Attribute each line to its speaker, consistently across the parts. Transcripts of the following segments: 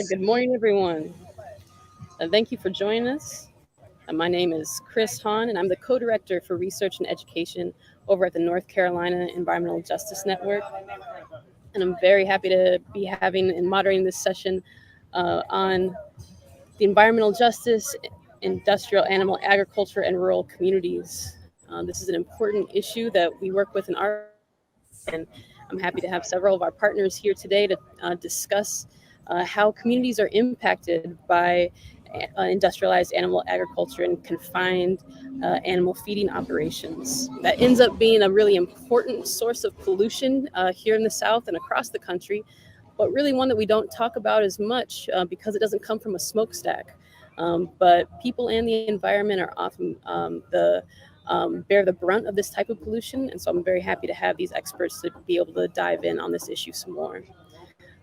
Speaker 1: Good morning, everyone. Thank you for joining us. My name is Chris Hahn, and I'm the co-director for research and education over at the North Carolina Environmental Justice Network. And I'm very happy to be having and moderating this session on the environmental justice, industrial animal agriculture, and rural communities. This is an important issue that we work with in our, and I'm happy to have several of our partners here today to discuss how communities are impacted by industrialized animal agriculture and confined animal feeding operations. That ends up being a really important source of pollution here in the South and across the country, but really one that we don't talk about as much because it doesn't come from a smokestack. But people and the environment are often bear the brunt of this type of pollution. And so I'm very happy to have these experts to be able to dive in on this issue some more.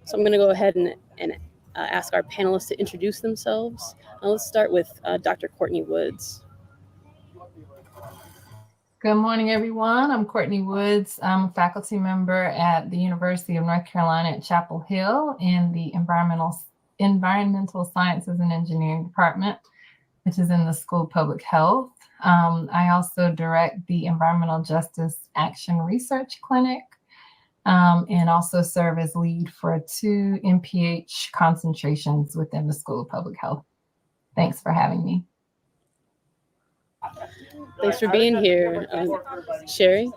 Speaker 1: So I'm going to go ahead and ask our panelists to introduce themselves. Let's start with Dr. Courtney Woods.
Speaker 2: Good morning, everyone. I'm Courtney Woods. I'm a faculty member at the University of North Carolina at Chapel Hill in the Environmental Sciences and Engineering Department, which is in the School of Public Health. I also direct the Environmental Justice Action Research Clinic and also serve as lead for 2 MPH concentrations within the School of Public Health. Thanks for having me.
Speaker 1: Thanks for being here. Sherry?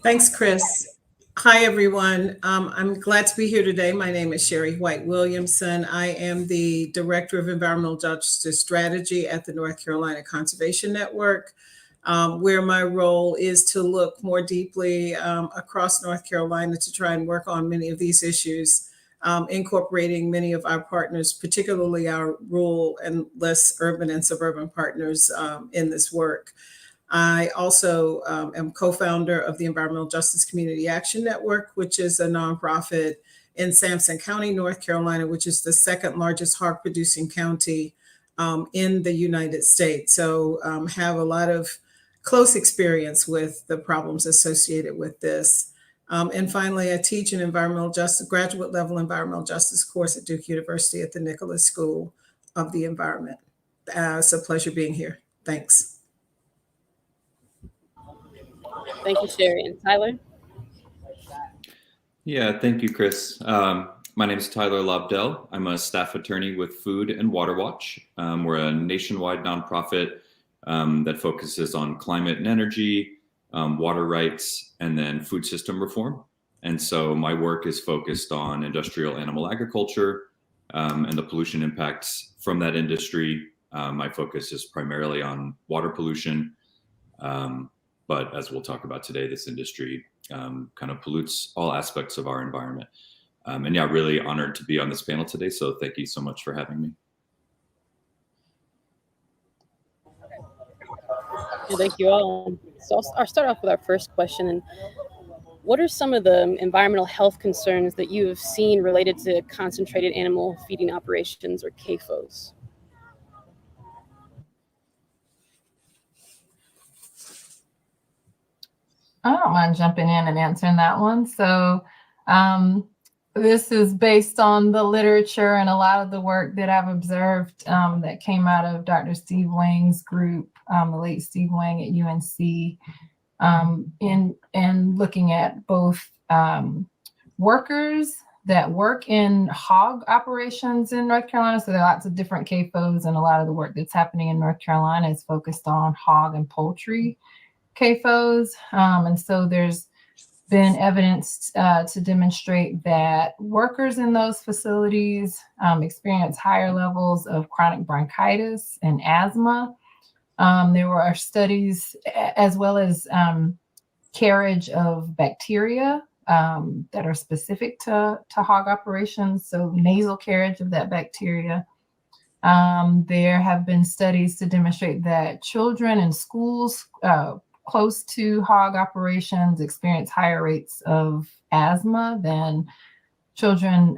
Speaker 3: Thanks, Chris. Hi, everyone. I'm glad to be here today. My name is Sherry White Williamson. I am the Director of Environmental Justice Strategy at the North Carolina Conservation Network, where my role is to look more deeply across North Carolina to try and work on many of these issues, incorporating many of our partners, particularly our rural and less urban and suburban partners in this work. I also am co-founder of the Environmental Justice Community Action Network, which is a nonprofit in Sampson County, North Carolina, which is the 2nd largest hog producing county in the United States. So have a lot of close experience with the problems associated with this. And finally, I teach an environmental justice, graduate level environmental justice course at Duke University at the Nicholas School of the Environment. It's a pleasure being here. Thanks.
Speaker 1: Thank you, Sherry. And Tyler?
Speaker 4: Yeah, thank you, Chris. My name is Tyler Lobdell. I'm a staff attorney with Food and Water Watch. We're a nationwide nonprofit that focuses on climate and energy, water rights, and then food system reform. And so my work is focused on industrial animal agriculture and the pollution impacts from that industry. My focus is primarily on water pollution. But as we'll talk about today, this industry kind of pollutes all aspects of our environment. And yeah, really honored to be on this panel today. So thank you so much for having me.
Speaker 1: Thank you all. So I'll start off with our first question. And what are some of the environmental health concerns that you have seen related to concentrated animal feeding operations, or CAFOs?
Speaker 2: I don't mind jumping in and answering that one. So this is based on the literature and a lot of the work that I've observed that came out of Dr. Steve Wang's group, the late Steve Wang at UNC, in looking at both workers that work in hog operations in North Carolina. So there are lots of different CAFOs, and a lot of the work that's happening in North Carolina is focused on hog and poultry CAFOs. And so there's been evidence to demonstrate that workers in those facilities experience higher levels of chronic bronchitis and asthma. There were studies as well as carriage of bacteria that are specific to hog operations, so nasal carriage of that bacteria. There have been studies to demonstrate that children in schools close to hog operations experience higher rates of asthma than children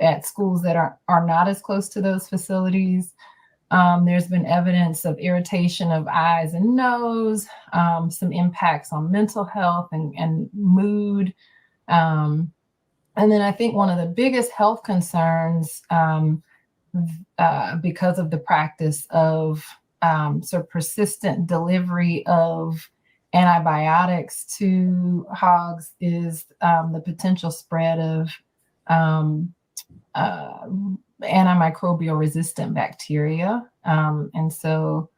Speaker 2: at schools that are not as close to those facilities. There's been evidence of irritation of eyes and nose, some impacts on mental health and mood. And then I think one of the biggest health concerns, because of the practice of sort of persistent delivery of antibiotics to hogs, is the potential spread of antimicrobial resistant bacteria. And so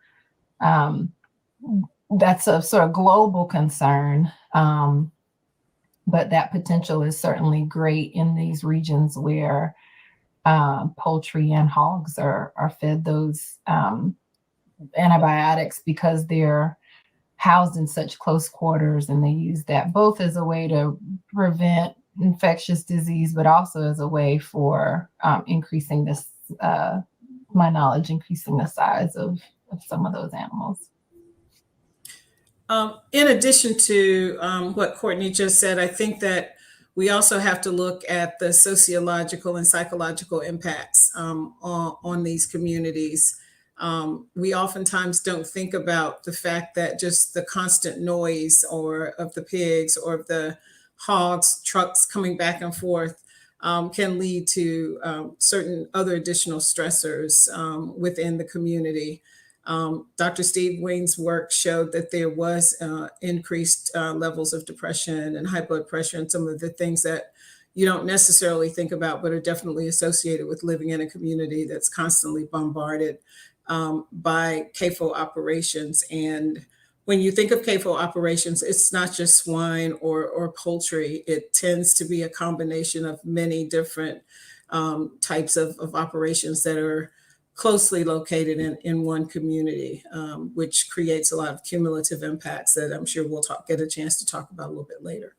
Speaker 2: that's a sort of global concern. But that potential is certainly great in these regions where poultry and hogs are fed those antibiotics, because they're housed in such close quarters, and they use that both as a way to prevent infectious disease, but also as a way for increasing this, my knowledge, increasing the size of some of those animals.
Speaker 3: In addition to what Courtney just said, I think that we also have to look at the sociological and psychological impacts on these communities. We oftentimes don't think about the fact that just the constant noise of the pigs or of the hogs, trucks coming back and forth can lead to certain other additional stressors within the community. Dr. Steve Wing's work showed that there was increased levels of depression and high blood pressure, and some of the things that you don't necessarily think about, but are definitely associated with living in a community that's constantly bombarded by CAFO operations. And when you think of CAFO operations, it's not just swine or poultry. It tends to be a combination of many different types of operations that are closely located in one community, which creates a lot of cumulative impacts that I'm sure we'll get a chance to talk about a little bit later.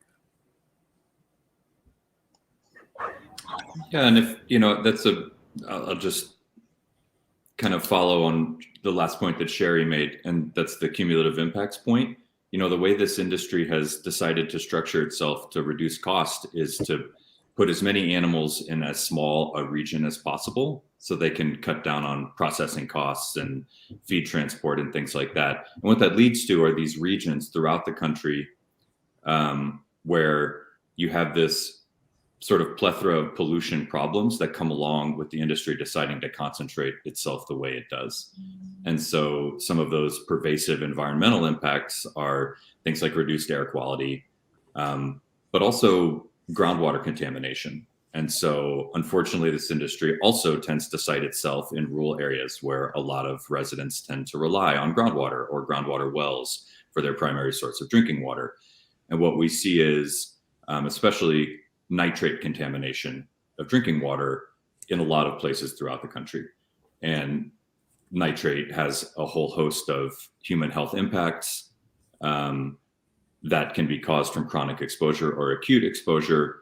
Speaker 4: Yeah, and if, I'll just kind of follow on the last point that Sherry made, and that's the cumulative impacts point. The way this industry has decided to structure itself to reduce cost is to put as many animals in as small a region as possible, so they can cut down on processing costs and feed transport and things like that. And what that leads to are these regions throughout the country where you have this sort of plethora of pollution problems that come along with the industry deciding to concentrate itself the way it does. And so some of those pervasive environmental impacts are things like reduced air quality, but also groundwater contamination. And so unfortunately, this industry also tends to site itself in rural areas where a lot of residents tend to rely on groundwater or groundwater wells for their primary source of drinking water. And what we see is especially nitrate contamination of drinking water in a lot of places throughout the country. And nitrate has a whole host of human health impacts that can be caused from chronic exposure or acute exposure.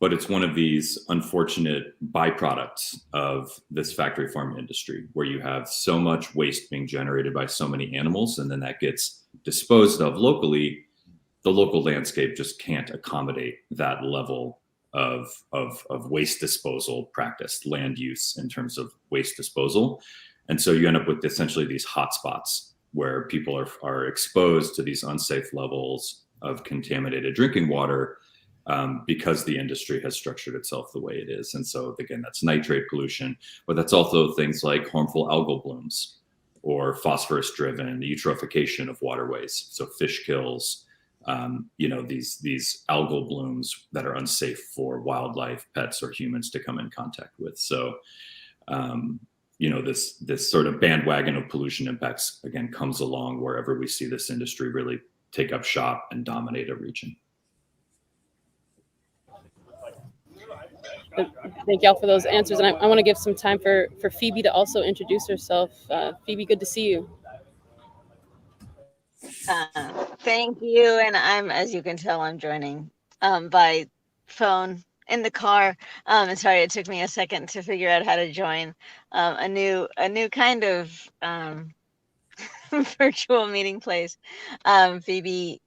Speaker 4: But it's one of these unfortunate byproducts of this factory farm industry, where you have so much waste being generated by so many animals, and then that gets disposed of locally. The local landscape just can't accommodate that level of waste disposal practice, land use in terms of waste disposal. And so you end up with essentially these hotspots where people are exposed to these unsafe levels of contaminated drinking water because the industry has structured itself the way it is. And so again, that's nitrate pollution, but that's also things like harmful algal blooms or phosphorus-driven eutrophication of waterways. So fish kills, these algal blooms that are unsafe for wildlife, pets, or humans to come in contact with. So, this sort of bandwagon of pollution impacts, again, comes along wherever we see this industry really take up shop and dominate a region.
Speaker 1: Thank y'all for those answers. And I want to give some time for Phoebe to also introduce herself. Phoebe, good to see you.
Speaker 5: Thank you. And as you can tell, I'm joining by phone in the car. Sorry, it took me a second to figure out how to join a new kind of virtual meeting place. Phoebe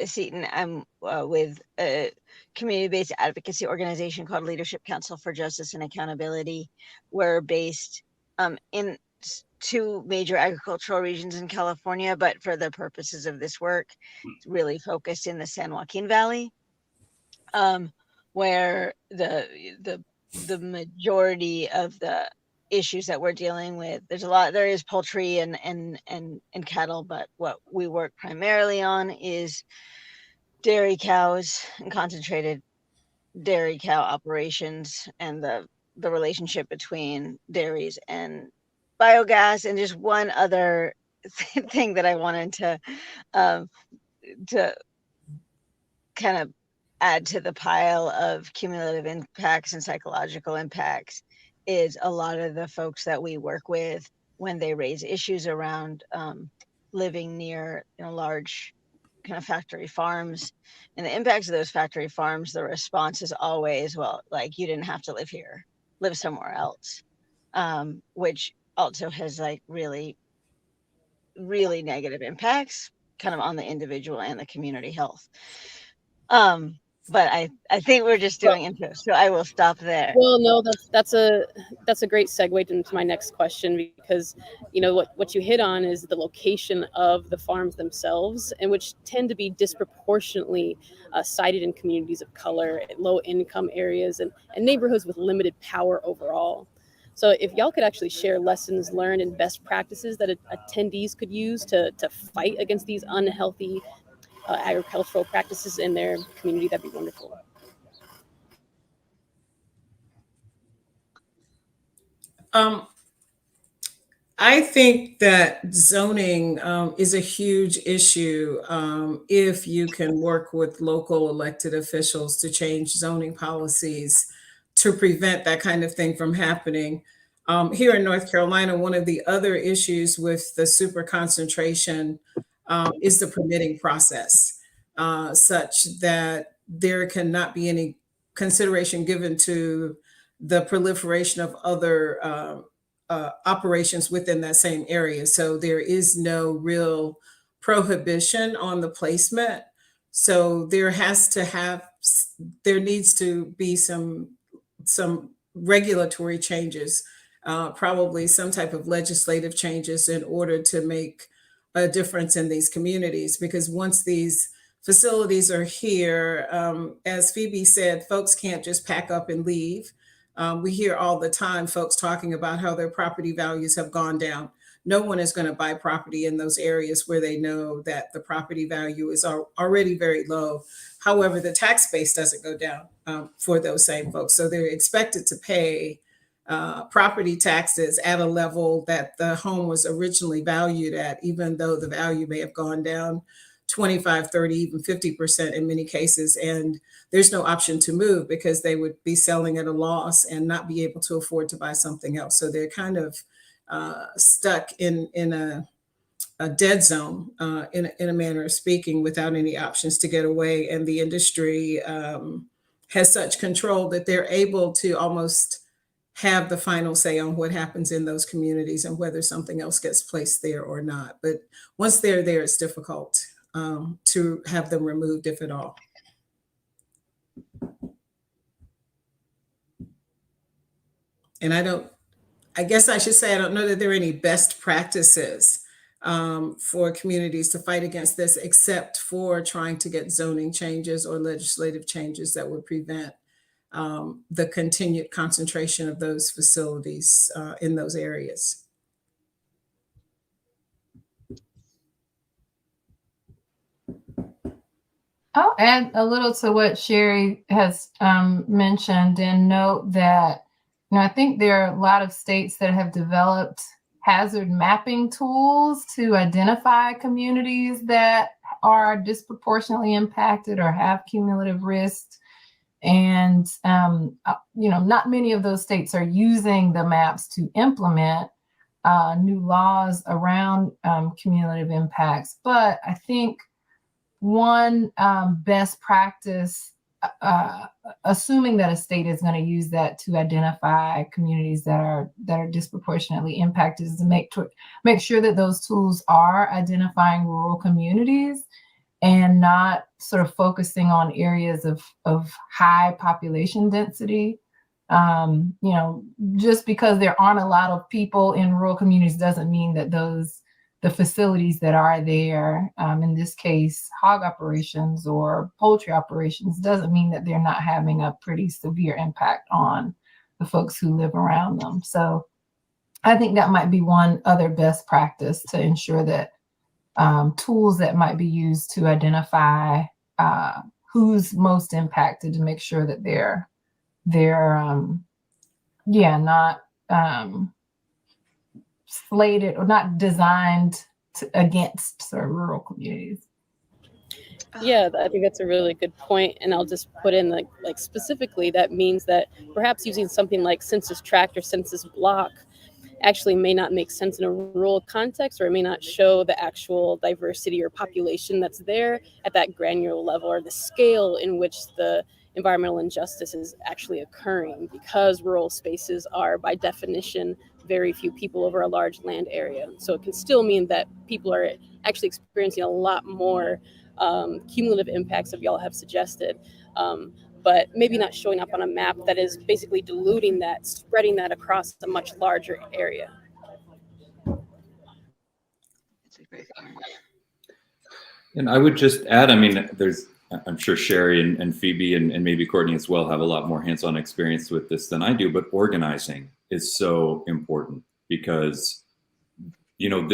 Speaker 5: Seaton, I'm with a community-based advocacy organization called Leadership Council for Justice and Accountability. We're based in two major agricultural regions in California, but for the purposes of this work, it's really focused in the San Joaquin Valley. where the majority of the issues that we're dealing with, there is poultry and cattle, but what we work primarily on is dairy cows and concentrated dairy cow operations, and the relationship between dairies and biogas. And just one other thing that I wanted to kind of add to the pile of cumulative impacts and psychological impacts is a lot of the folks that we work with, when they raise issues around living near large kind of factory farms and the impacts of those factory farms, the response is always, well, like, you didn't have to live here, live somewhere else, which also has like really, really negative impacts kind of on the individual and the community health. But I think we're just doing intro, so I will stop there.
Speaker 1: Well, no, that's a great segue into my next question, because what you hit on is the location of the farms themselves, and which tend to be disproportionately sited in communities of color, low income areas, and neighborhoods with limited power overall. So if y'all could actually share lessons learned and best practices that attendees could use to fight against these unhealthy agricultural practices in their community, that'd be wonderful.
Speaker 3: I think that zoning is a huge issue if you can work with local elected officials to change zoning policies to prevent that kind of thing from happening. Here in North Carolina, one of the other issues with the super concentration is the permitting process, such that there cannot be any consideration given to the proliferation of other operations within that same area. So there is no real prohibition on the placement. So there needs to be some regulatory changes, probably some type of legislative changes in order to make a difference in these communities. Because once these facilities are here, as Phoebe said, folks can't just pack up and leave. We hear all the time folks talking about how their property values have gone down. No one is going to buy property in those areas where they know that the property value is already very low. However, the tax base doesn't go down for those same folks. So they're expected to pay property taxes at a level that the home was originally valued at, even though the value may have gone down 25, 30, even 50% in many cases. And there's no option to move because they would be selling at a loss and not be able to afford to buy something else. So they're kind of stuck in a dead zone, in a manner of speaking, without any options to get away. And the industry has such control that they're able to almost have the final say on what happens in those communities and whether something else gets placed there or not. But once they're there, it's difficult to have them removed, if at all. And I guess I should say, I don't know that there are any best practices for communities to fight against this, except for trying to get zoning changes or legislative changes that would prevent the continued concentration of those facilities in those areas.
Speaker 2: I'll add a little to what Sherry has mentioned, and note that I think there are a lot of states that have developed hazard mapping tools to identify communities that are disproportionately impacted or have cumulative risk. And not many of those states are using the maps to implement new laws around cumulative impacts. But I think one best practice, assuming that a state is going to use that to identify communities that are disproportionately impacted, is to make sure that those tools are identifying rural communities and not sort of focusing on areas of high population density. Just because there aren't a lot of people in rural communities doesn't mean that the facilities that are there, in this case, hog operations or poultry operations, doesn't mean that they're not having a pretty severe impact on the folks who live around them. So I think that might be one other best practice to ensure that tools that might be used to identify who's most impacted, to make sure that they're not slated or not designed against sort of rural communities.
Speaker 1: Yeah, I think that's a really good point. And I'll just put in like specifically, that means that perhaps using something like census tract or census block actually may not make sense in a rural context, or it may not show the actual diversity or population that's there at that granular level, or the scale in which the environmental injustice is actually occurring, because rural spaces are by definition very few people over a large land area. So it can still mean that people are actually experiencing a lot more cumulative impacts, as y'all have suggested, but maybe not showing up on a map that is basically diluting that, spreading that across a much larger area.
Speaker 5: That's a great point.
Speaker 4: And I would just add, I mean, I'm sure Sherry and Phoebe and maybe Courtney as well have a lot more hands-on experience with this than I do, but organizing is so important, because, you know,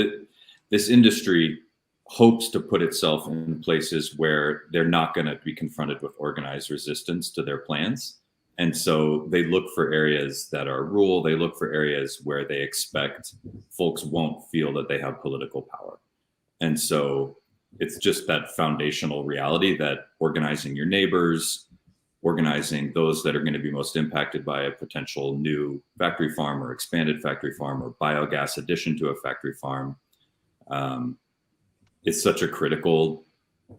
Speaker 4: this industry hopes to put itself in places where they're not going to be confronted with organized resistance to their plans. And so they look for areas that are rural. They look for areas where they expect folks won't feel that they have political power. And so it's just that foundational reality that organizing your neighbors, organizing those that are going to be most impacted by a potential new factory farm or expanded factory farm or biogas addition to a factory farm, it's such a critical,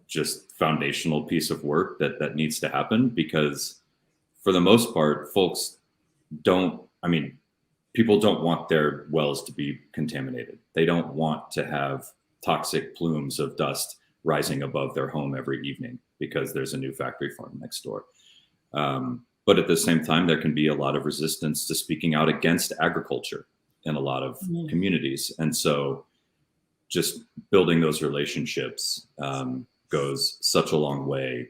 Speaker 4: just foundational piece of work that needs to happen, because for the most part, folks people don't want their wells to be contaminated. They don't want to have toxic plumes of dust rising above their home every evening because there's a new factory farm next door. But at the same time, there can be a lot of resistance to speaking out against agriculture in a lot of communities. And so just building those relationships goes such a long way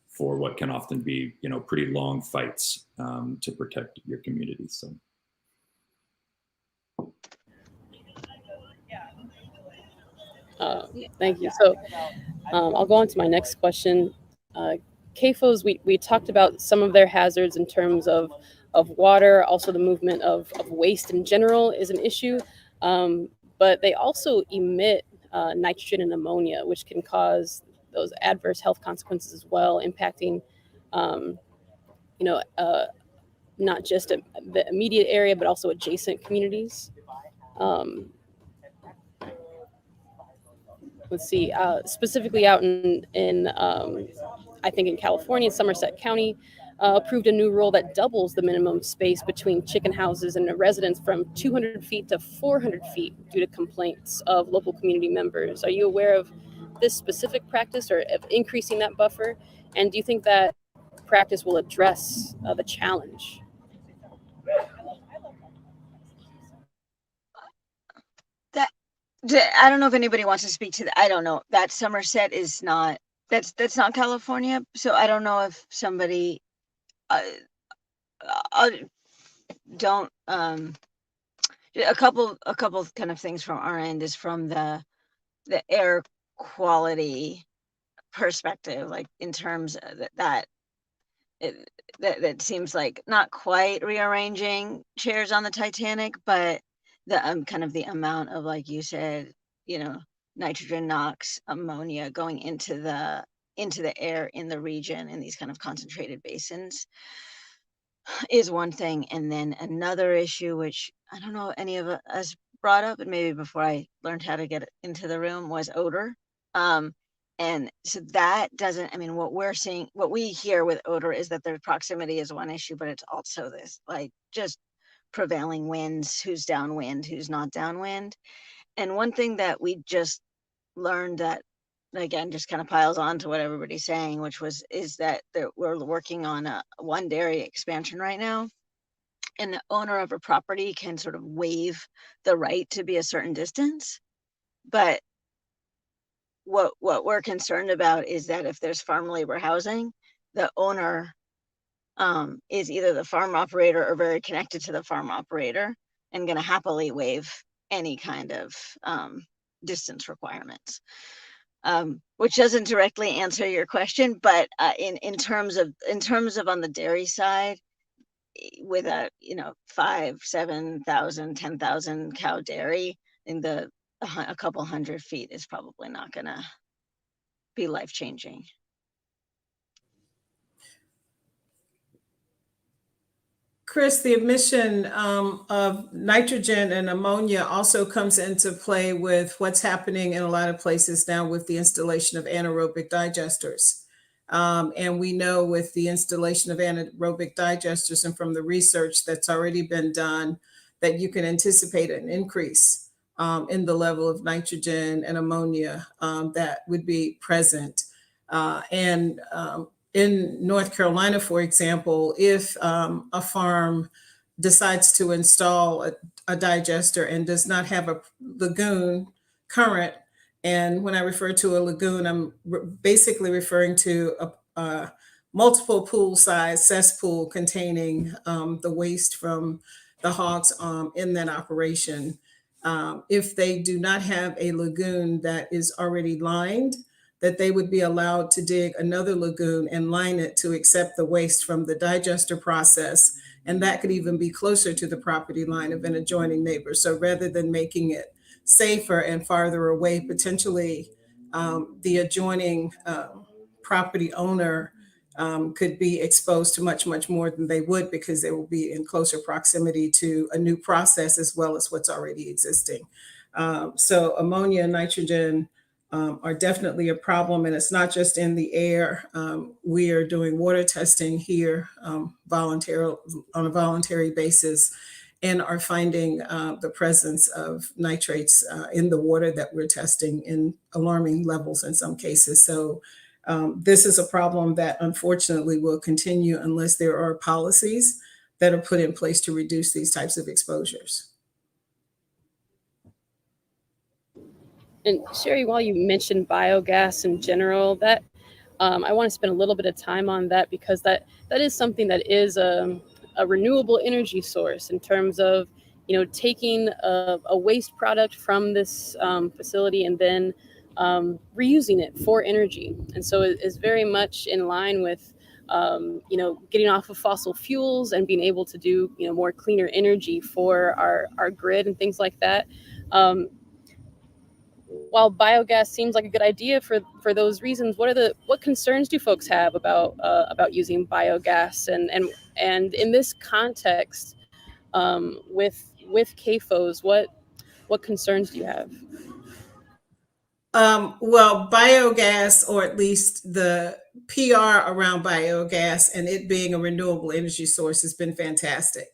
Speaker 4: for what can often be, you know, pretty long fights to protect your community. So.
Speaker 1: Thank you. So I'll go on to my next question. CAFOs, we talked about some of their hazards in terms of water. Also, the movement of waste in general is an issue. But they also emit nitrogen and ammonia, which can cause those adverse health consequences as well, impacting, not just the immediate area, but also adjacent communities. Let's see, specifically out in I think in California, Somerset County, approved a new rule that doubles the minimum space between chicken houses and a residence from 200 feet to 400 feet due to complaints of local community members. Are you aware of this specific practice, or of increasing that buffer? And do you think that practice will address the challenge?
Speaker 5: I don't know if anybody wants to speak to that. I don't know. That Somerset is not, that's not California. So I don't know if somebody don't a couple kind of things from our end is from the air quality perspective, like in terms of that seems like not quite rearranging chairs on the Titanic, but the kind of the amount of, like you said, you know, nitrogen, NOx, ammonia going into the air in the region in these kind of concentrated basins is one thing. And then another issue, which I don't know any of us brought up, and maybe before I learned how to get into the room, was odor. And so that doesn't, I mean, what we're seeing, what we hear with odor is that their proximity is one issue, but it's also this, like, just prevailing winds, who's downwind, who's not downwind. And one thing that we just learned that, again, just kind of piles on to what everybody's saying, is that we're working on a one dairy expansion right now. And the owner of a property can sort of waive the right to be a certain distance, But what we're concerned about is that if there's farm labor housing, the owner is either the farm operator or very connected to the farm operator and going to happily waive any kind of distance requirements. Which doesn't directly answer your question, but in terms of on the dairy side, with a 5,000, 7,000, 10,000 cow dairy, in a couple 100 feet is probably not going to be life changing.
Speaker 3: Chris, the emission of nitrogen and ammonia also comes into play with what's happening in a lot of places now with the installation of anaerobic digesters. And we know with the installation of anaerobic digesters and from the research that's already been done, that you can anticipate an increase in the level of nitrogen and ammonia that would be present. In North Carolina, for example, if a farm decides to install a digester and does not have a lagoon current, and when I refer to a lagoon, I'm basically referring to a multiple pool size cesspool containing the waste from the hogs in that operation. If they do not have a lagoon that is already lined, that they would be allowed to dig another lagoon and line it to accept the waste from the digester process. And that could even be closer to the property line of an adjoining neighbor. So rather than making it safer and farther away, potentially the adjoining property owner could be exposed to much, much more than they would, because they will be in closer proximity to a new process as well as what's already existing. So ammonia and nitrogen are definitely a problem, and it's not just in the air. We are doing water testing here on a voluntary basis, and are finding the presence of nitrates in the water that we're testing in alarming levels in some cases. So this is a problem that unfortunately will continue unless there are policies that are put in place to reduce these types of exposures.
Speaker 1: And Sherry, while you mentioned biogas in general, that I want to spend a little bit of time on that, because that is something that is a renewable energy source in terms of, taking a waste product from this facility and then reusing it for energy. And so it is very much in line with, getting off of fossil fuels and being able to do, more cleaner energy for our grid and things like that. While biogas seems like a good idea for those reasons, what concerns do folks have about using biogas and in this context with CAFOs, what concerns do you have?
Speaker 3: Well, biogas, or at least the PR around biogas and it being a renewable energy source, has been fantastic.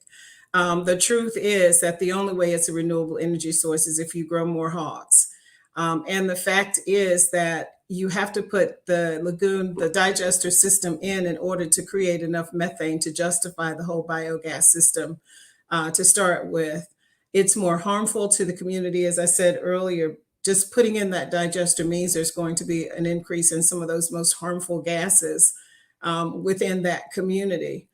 Speaker 3: The truth is that the only way it's a renewable energy source is if you grow more hogs. And the fact is that you have to put the lagoon, the digester system in order to create enough methane to justify the whole biogas system to start with. It's more harmful to the community. As I said earlier, just putting in that digester means there's going to be an increase in some of those most harmful gases within that community.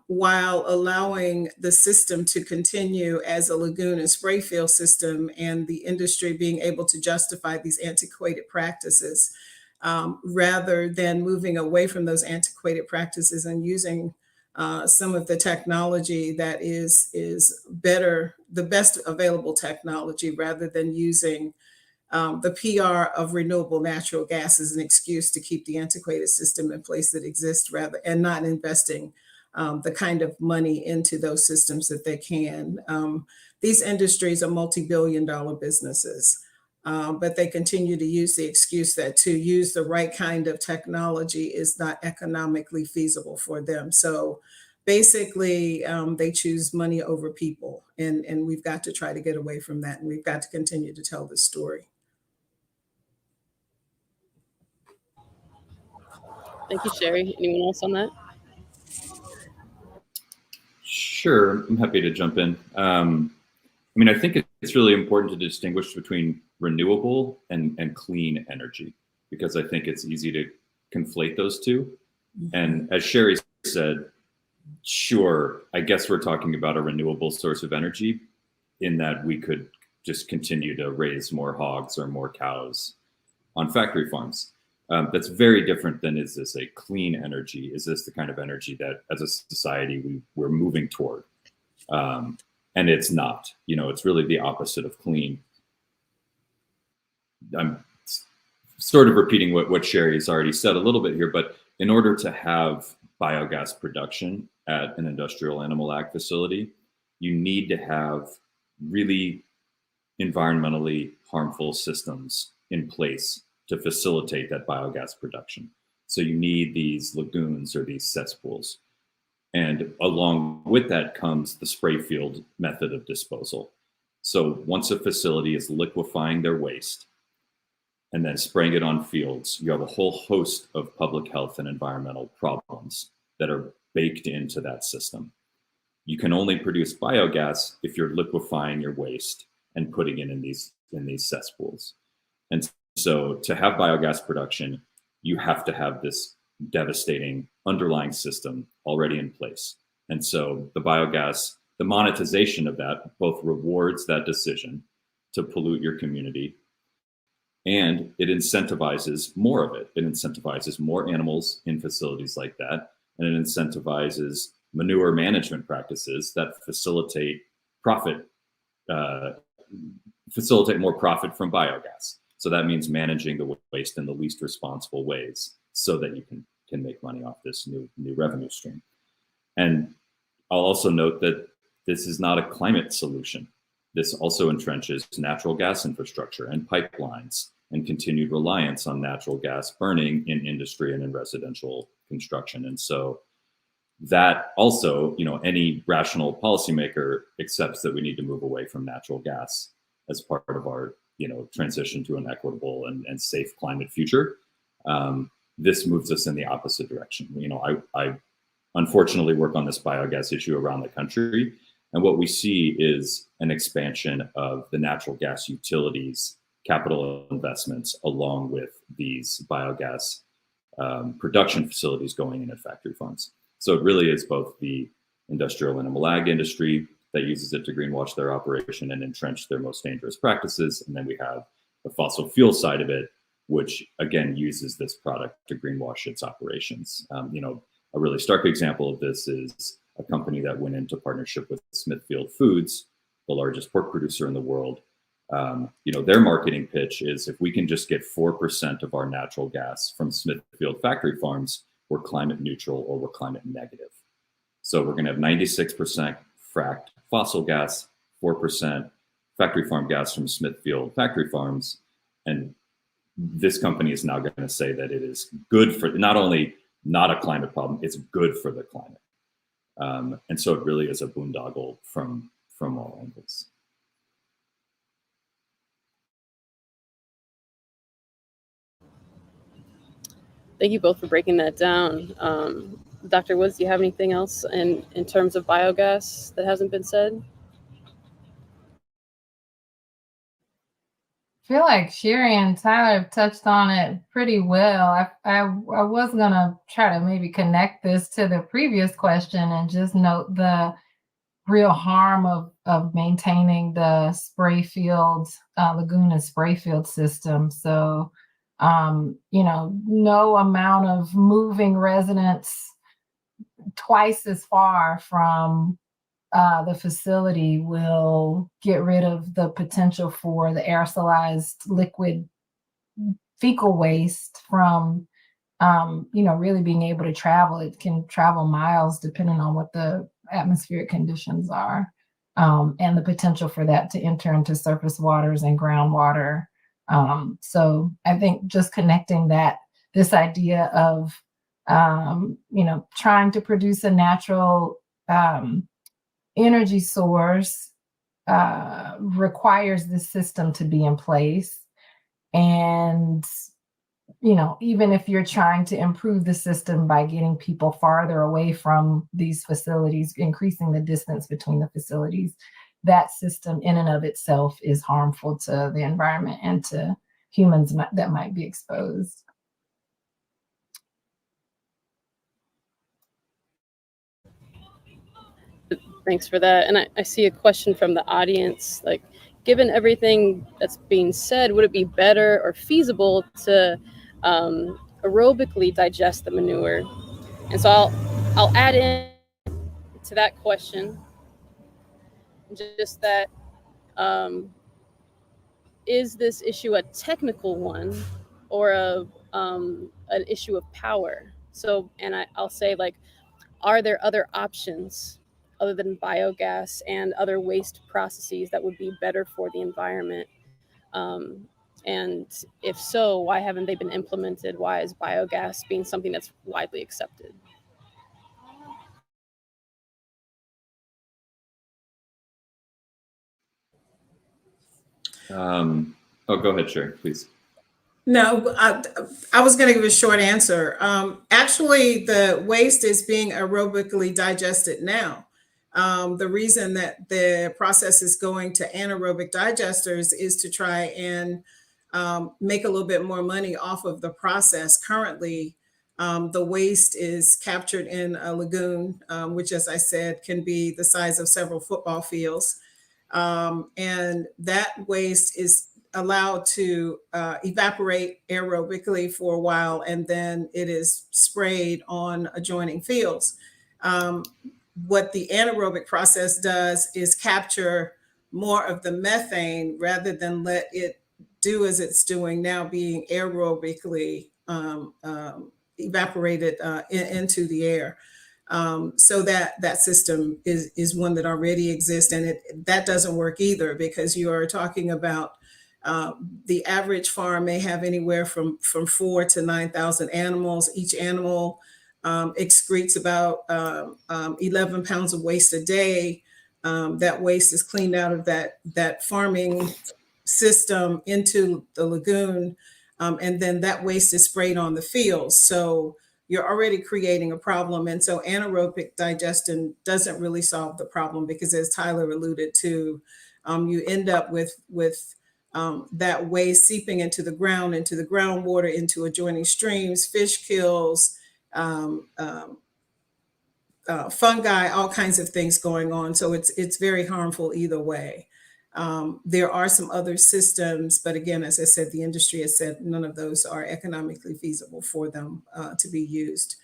Speaker 3: While allowing the system to continue as a lagoon and spray field system, and the industry being able to justify these antiquated practices, rather than moving away from those antiquated practices and using some of the technology that is better, the best available technology, rather than using the PR of renewable natural gas as an excuse to keep the antiquated system in place that exists, and not investing the kind of money into those systems that they can. These industries are multi-billion-dollar businesses, but they continue to use the excuse that to use the right kind of technology is not economically feasible for them. So basically, they choose money over people, and we've got to try to get away from that, and we've got to continue to tell this story.
Speaker 1: Thank you, Sherry. Anyone else on that?
Speaker 4: Sure, I'm happy to jump in. I think it's really important to distinguish between renewable and clean energy, because I think it's easy to conflate those two. And as Sherry said, sure, I guess we're talking about a renewable source of energy in that we could just continue to raise more hogs or more cows on factory farms. That's very different than, is this a clean energy? Is this the kind of energy that as a society we're moving toward? And it's not, it's really the opposite of clean. I'm sort of repeating what Sherry has already said a little bit here, but in order to have biogas production at an industrial animal ag facility, you need to have really environmentally harmful systems in place to facilitate that biogas production. So you need these lagoons or these cesspools. And along with that comes the spray field method of disposal. So once a facility is liquefying their waste and then spraying it on fields, you have a whole host of public health and environmental problems that are baked into that system. You can only produce biogas if you're liquefying your waste and putting it in these cesspools. And so to have biogas production, you have to have this devastating underlying system already in place. And so the biogas, the monetization of that both rewards that decision to pollute your community, and it incentivizes more of it. It incentivizes more animals in facilities like that, and it incentivizes manure management practices that facilitate more profit from biogas. So that means managing the waste in the least responsible ways so that you can make money off this new revenue stream. And I'll also note that this is not a climate solution. This also entrenches natural gas infrastructure and pipelines and continued reliance on natural gas burning in industry and in residential construction. And so that also, any rational policymaker accepts that we need to move away from natural gas as part of our, transition to an equitable and safe climate future. This moves us in the opposite direction. I unfortunately work on this biogas issue around the country, and what we see is an expansion of the natural gas utilities capital investments along with these biogas production facilities going in at factory farms. So it really is both the industrial animal ag industry that uses it to greenwash their operation and entrench their most dangerous practices. And then we have the fossil fuel side of it, which again uses this product to greenwash its operations. A really stark example of this is a company that went into partnership with Smithfield Foods, the largest pork producer in the world. Their marketing pitch is, if we can just get 4% of our natural gas from Smithfield factory farms, we're climate neutral or we're climate negative. So we're going to have 96% fracked fossil gas, 4% factory farm gas from Smithfield factory farms. And this company is now going to say that it is good for not only not a climate problem, it's good for the climate. And so it really is a boondoggle from all angles.
Speaker 1: Thank you both for breaking that down. Dr. Woods, do you have anything else in terms of biogas that hasn't been said?
Speaker 2: I feel like Sherry and Tyler have touched on it pretty well. I was going to try to maybe connect this to the previous question and just note the real harm of maintaining the spray field, lagoon and spray field system. So, no amount of moving residents twice as far from the facility will get rid of the potential for the aerosolized liquid fecal waste from, really being able to travel. It can travel miles depending on what the atmospheric conditions are, and the potential for that to enter into surface waters and groundwater. So I think just connecting this idea of, trying to produce a natural energy source requires this system to be in place. And, even if you're trying to improve the system by getting people farther away from these facilities, increasing the distance between the facilities, that system in and of itself is harmful to the environment and to humans that might be exposed.
Speaker 1: Thanks for that. And I see a question from the audience, like, given everything that's being said, would it be better or feasible to aerobically digest the manure? And so I'll add in to that question just that is this issue a technical one or an issue of power? So, and I'll say, like, are there other options other than biogas and other waste processes that would be better for the environment? And if so, why haven't they been implemented? Why is biogas being something that's widely accepted?
Speaker 4: Go ahead, Sherry, please.
Speaker 3: No, I was going to give a short answer. Actually, the waste is being aerobically digested now. The reason that the process is going to anaerobic digesters is to try and make a little bit more money off of the process. Currently, the waste is captured in a lagoon, which, as I said, can be the size of several football fields. And that waste is allowed to evaporate aerobically for a while, and then it is sprayed on adjoining fields. What the anaerobic process does is capture more of the methane rather than let it do as it's doing now, being aerobically evaporated into the air. So that system is one that already exists, and that doesn't work either, because you are talking about the average farm may have anywhere from 4,000 to 9,000 animals. Each animal excretes about 11 pounds of waste a day. That waste is cleaned out of that farming system into the lagoon, and then that waste is sprayed on the fields. So you're already creating a problem. And so anaerobic digestion doesn't really solve the problem, because, as Tyler alluded to, you end up with that waste seeping into the groundwater, into adjoining streams, fish kills, fungi, all kinds of things going on. So it's very harmful either way. There are some other systems, but again, as I said, the industry has said none of those are economically feasible for them to be used.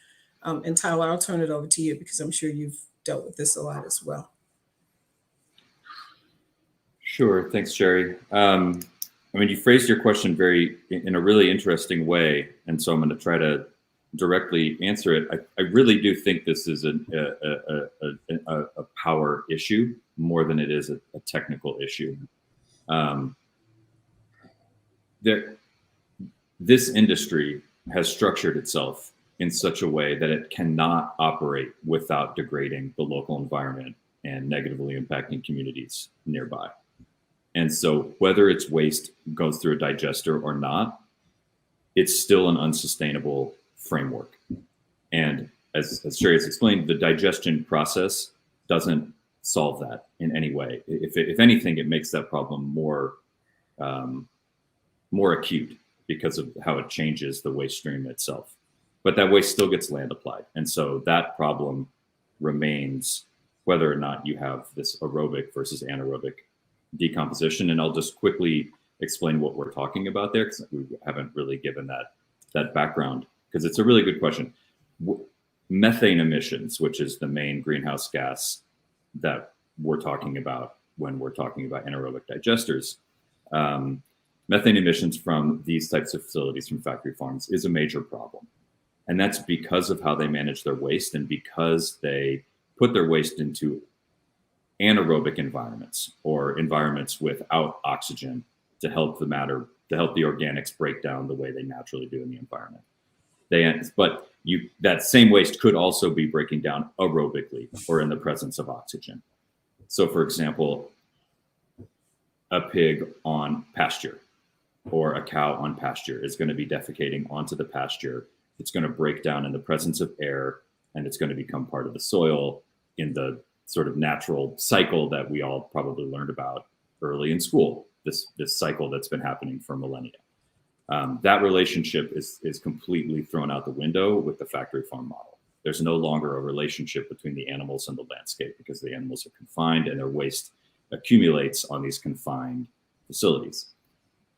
Speaker 3: And Tyler, I'll turn it over to you, because I'm sure you've dealt with this a lot as well.
Speaker 4: Sure. Thanks, Sherry. I mean, you phrased your question in a really interesting way, and so I'm going to try to directly answer it. I really do think this is a power issue more than it is a technical issue. This industry has structured itself in such a way that it cannot operate without degrading the local environment and negatively impacting communities nearby. And so whether its waste goes through a digester or not, it's still an unsustainable framework. And as Sherry has explained, the digestion process doesn't solve that in any way. If anything, it makes that problem more acute because of how it changes the waste stream itself. But that waste still gets land applied. And so that problem remains whether or not you have this aerobic versus anaerobic decomposition. And I'll just quickly explain what we're talking about there, because we haven't really given that background, because it's a really good question. Methane emissions, which is the main greenhouse gas that we're talking about when we're talking about anaerobic digesters, methane emissions from these types of facilities, from factory farms, is a major problem. And that's because of how they manage their waste, and because they put their waste into anaerobic environments, or environments without oxygen, to help the organics break down the way they naturally do in the environment. But that same waste could also be breaking down aerobically, or in the presence of oxygen. So, for example, a pig on pasture or a cow on pasture is going to be defecating onto the pasture. It's going to break down in the presence of air, and it's going to become part of the soil in the sort of natural cycle that we all probably learned about early in school, this cycle that's been happening for millennia. That relationship is completely thrown out the window with the factory farm model. There's no longer a relationship between the animals and the landscape because the animals are confined and their waste accumulates on these confined facilities.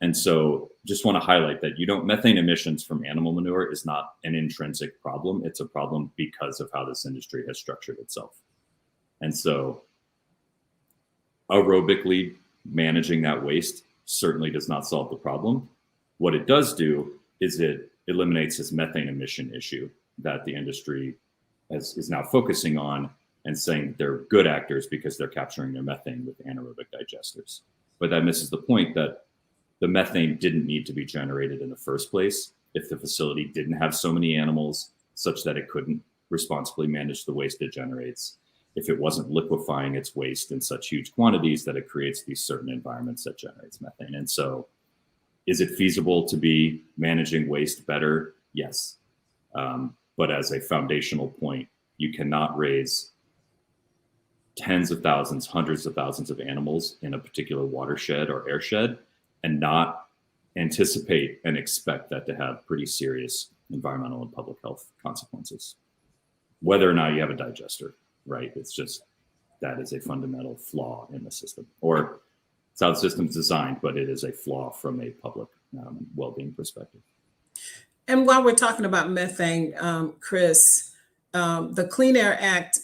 Speaker 4: And so just want to highlight that methane emissions from animal manure is not an intrinsic problem. It's a problem because of how this industry has structured itself. And so aerobically managing that waste certainly does not solve the problem. What it does do is it eliminates this methane emission issue that the industry is now focusing on and saying they're good actors because they're capturing their methane with anaerobic digesters. But that misses the point that the methane didn't need to be generated in the first place if the facility didn't have so many animals such that it couldn't responsibly manage the waste it generates, if it wasn't liquefying its waste in such huge quantities that it creates these certain environments that generates methane. And so is it feasible to be managing waste better? Yes. But as a foundational point, you cannot raise tens of thousands, hundreds of thousands of animals in a particular watershed or airshed and not anticipate and expect that to have pretty serious environmental and public health consequences, whether or not you have a digester, right? It's just, that is a fundamental flaw in the system, or it's how the system's designed, but it is a flaw from a public well-being perspective.
Speaker 3: And while we're talking about methane, Chris, the Clean Air Act,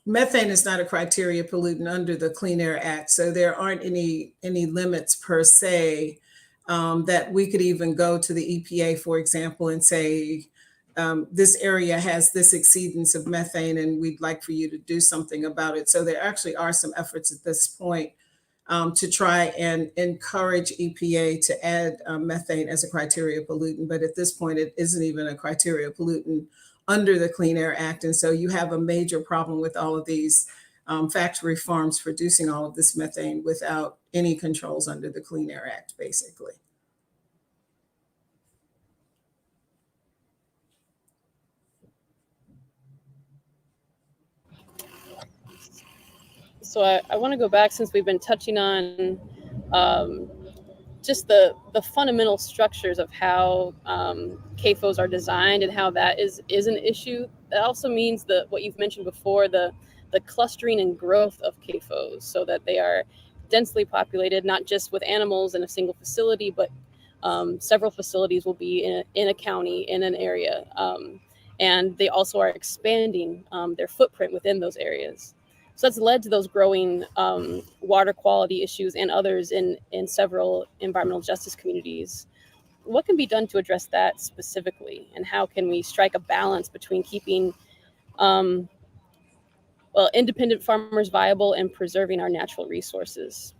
Speaker 3: methane is not a criteria pollutant under the Clean Air Act. So there aren't any limits per se that we could even go to the EPA, for example, and say, this area has this exceedance of methane and we'd like for you to do something about it. So there actually are some efforts at this point to try and encourage EPA to add methane as a criteria pollutant. But at this point, it isn't even a criteria pollutant under the Clean Air Act. And so you have a major problem with all of these factory farms producing all of this methane without any controls under the Clean Air Act, basically.
Speaker 1: So I want to go back, since we've been touching on just the fundamental structures of how CAFOs are designed and how that is an issue. That also means that what you've mentioned before, the clustering and growth of CAFOs, so that they are densely populated, not just with animals in a single facility, but several facilities will be in a county, in an area. And they also are expanding their footprint within those areas. So that's led to those growing water quality issues and others in several environmental justice communities. What can be done to address that specifically? And how can we strike a balance between keeping independent farmers viable and preserving our natural resources?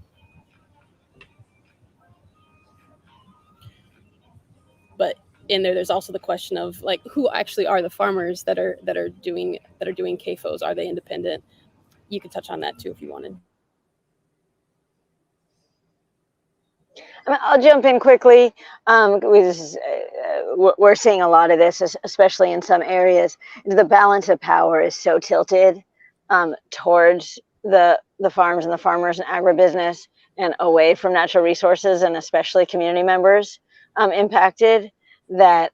Speaker 1: But in there's also the question of, like, who actually are the farmers that are doing CAFOs? Are they independent? You could touch on that too if you wanted.
Speaker 5: I'll jump in quickly. We're seeing a lot of this, especially in some areas. The balance of power is so tilted towards the farms and the farmers and agribusiness, and away from natural resources, and especially community members impacted. So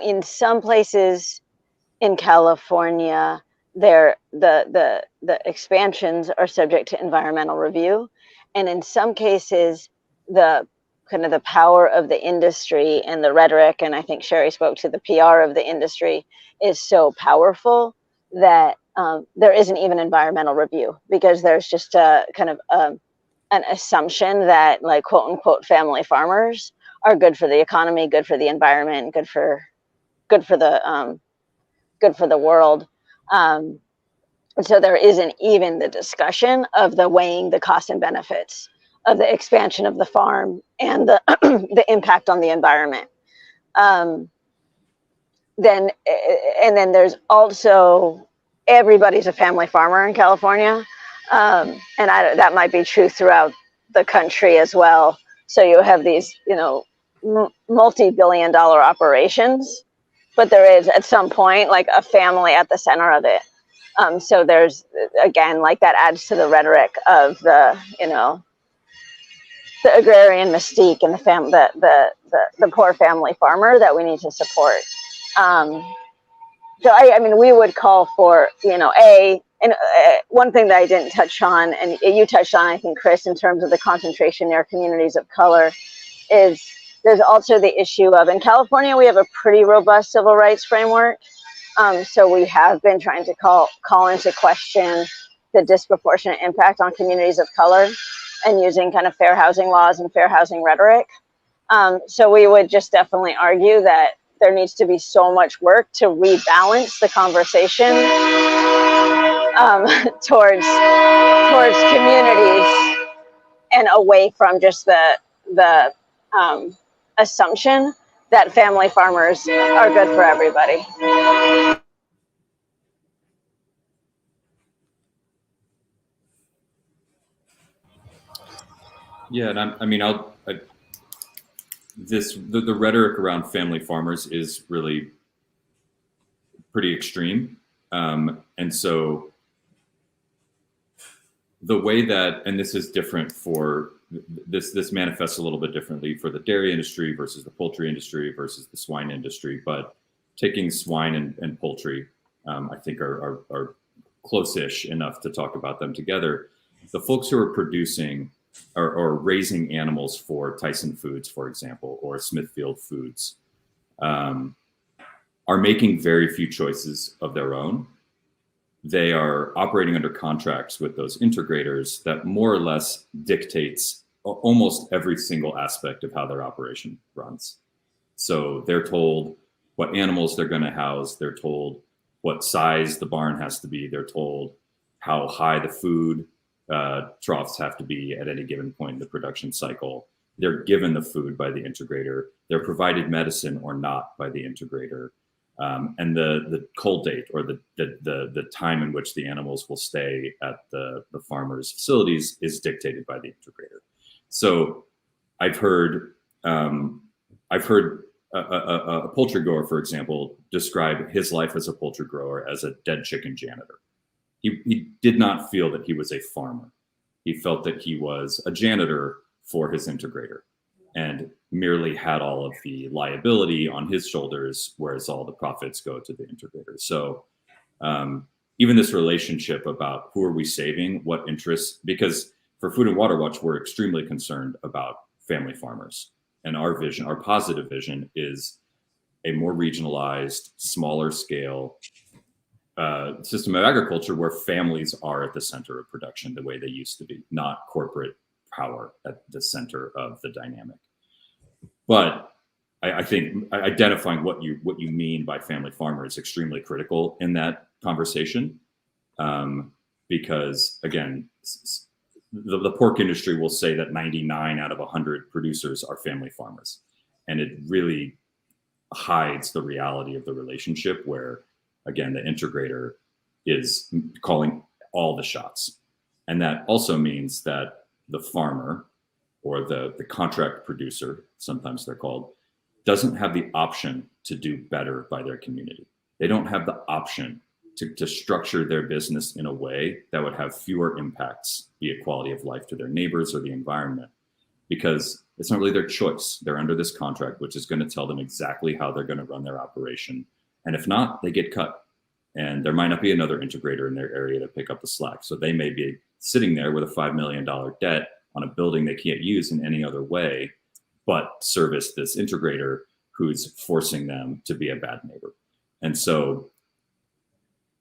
Speaker 5: in some places in California, the expansions are subject to environmental review, and in some cases, the power of the industry and the rhetoric, and I think Sherry spoke to the PR of the industry, is so powerful that there isn't even environmental review, because there's just a an assumption that, like, quote unquote family farmers are good for the economy, good for the environment, good for the world. So there isn't even the discussion of the weighing the cost and benefits of the expansion of the farm and the the impact on the environment. Then there's also, everybody's a family farmer in California, and that might be true throughout the country as well. So you have these, multi-billion-dollar operations, but there is at some point like a family at the center of it. So there's, again, like that adds to the rhetoric of the, the agrarian mystique and the poor family farmer that we need to support. So I mean, we would call for, one thing that I didn't touch on, and you touched on, I think, Chris, in terms of the concentration near communities of color, is there's also the issue of, in California, we have a pretty robust civil rights framework. So we have been trying to call into question the disproportionate impact on communities of color and using kind of fair housing laws and fair housing rhetoric. So we would just definitely argue that there needs to be so much work to rebalance the conversation towards communities and away from just the assumption that family farmers are good for everybody.
Speaker 4: Yeah, and the rhetoric around family farmers is really pretty extreme, and so the way that, and this is different for this manifests a little bit differently for the dairy industry versus the poultry industry versus the swine industry, but taking swine and poultry, I think are close-ish enough to talk about them together. The folks who are producing or raising animals for Tyson Foods, for example, or Smithfield Foods, are making very few choices of their own. They are operating under contracts with those integrators that more or less dictates almost every single aspect of how their operation runs. So they're told what animals they're going to house. They're told what size the barn has to be. They're told how high the food troughs have to be at any given point in the production cycle. They're given the food by the integrator. They're provided medicine or not by the integrator. And the cold date or the time in which the animals will stay at the farmer's facilities is dictated by the integrator. So I've heard a poultry grower, for example, describe his life as a poultry grower as a dead chicken janitor. He did not feel that he was a farmer. He felt that he was a janitor for his integrator and merely had all of the liability on his shoulders, whereas all the profits go to the integrator. So even this relationship about who are we saving, what interests, because for Food and Water Watch, we're extremely concerned about family farmers. And our vision, our positive vision, is a more regionalized, smaller scale system of agriculture where families are at the center of production the way they used to be, not corporate power at the center of the dynamic. But I think identifying what you mean by family farmer is extremely critical in that conversation, because again, the pork industry will say that 99 out of 100 producers are family farmers, and it really hides the reality of the relationship where, again, the integrator is calling all the shots. And that also means that the farmer or the contract producer, sometimes they're called, doesn't have the option to do better by their community. They don't have the option to structure their business in a way that would have fewer impacts, be it quality of life to their neighbors or the environment, because it's not really their choice. They're under this contract, which is going to tell them exactly how they're going to run their operation. And if not, they get cut. And there might not be another integrator in their area to pick up the slack. So they may be sitting there with a $5 million debt on a building they can't use in any other way, but service this integrator who's forcing them to be a bad neighbor. And so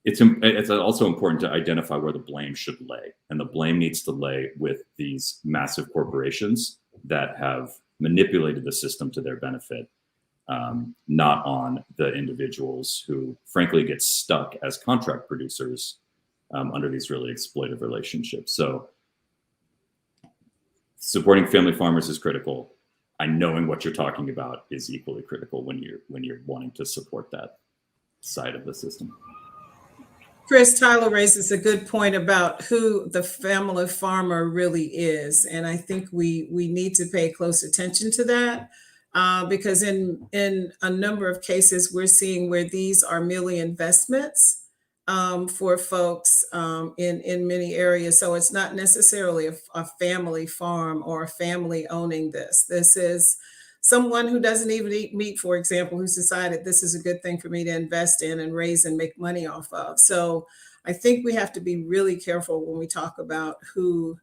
Speaker 4: it's also important to identify where the blame should lay. And the blame needs to lay with these massive corporations that have manipulated the system to their benefit, not on the individuals who frankly get stuck as contract producers under these really exploitive relationships. So supporting family farmers is critical. Knowing what you're talking about is equally critical when you're wanting to support that side of the system.
Speaker 3: Chris, Tyler raises a good point about who the family farmer really is. And I think we need to pay close attention to that because in a number of cases, we're seeing where these are merely investments for folks in many areas. So it's not necessarily a family farm or a family owning this. This is someone who doesn't even eat meat, for example, who's decided this is a good thing for me to invest in and raise and make money off of. So I think we have to be really careful when we talk about who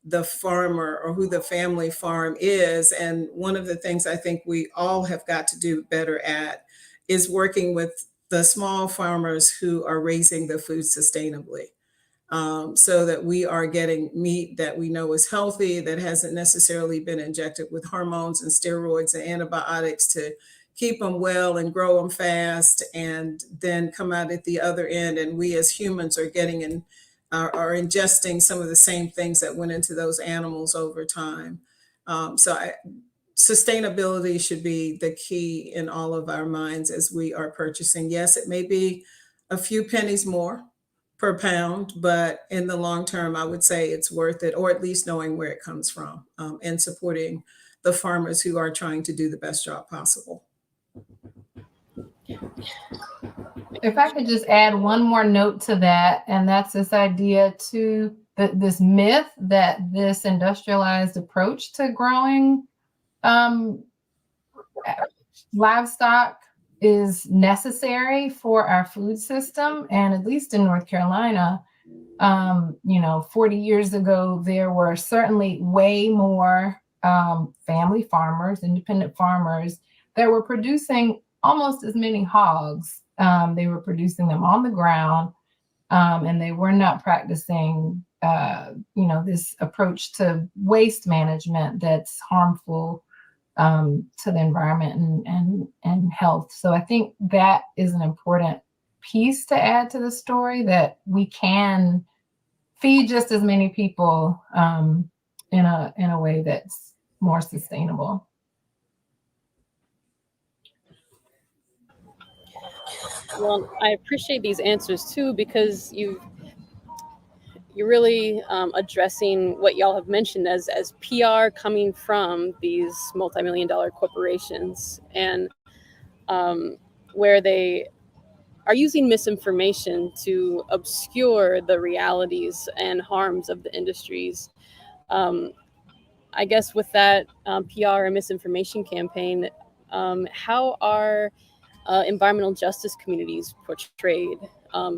Speaker 3: the farmer or who the family farm is. And one of the things I think we all have got to do better at is working with the small farmers who are raising the food sustainably, so that we are getting meat that we know is healthy, that hasn't necessarily been injected with hormones and steroids and antibiotics to keep them well and grow them fast, and then come out at the other end. And we as humans are getting in, are ingesting some of the same things that went into those animals over time. Sustainability should be the key in all of our minds as we are purchasing. Yes, it may be a few pennies more per pound, but in the long term, I would say it's worth it, or at least knowing where it comes from, and supporting the farmers who are trying to do the best job possible.
Speaker 2: If I could just add one more note to that, and that's this idea to this myth that this industrialized approach to growing livestock is necessary for our food system. And at least in North Carolina, 40 years ago, there were certainly way more family farmers, independent farmers that were producing almost as many hogs. They were producing them on the ground, and they were not practicing, this approach to waste management that's harmful to the environment and health. So I think that is an important piece to add to the story, that we can feed just as many people in a way that's more sustainable.
Speaker 1: Well, I appreciate these answers too, because you're really addressing what y'all have mentioned as PR coming from these multi-million-dollar corporations, and where they are using misinformation to obscure the realities and harms of the industries. I guess with that PR and misinformation campaign, how are environmental justice communities portrayed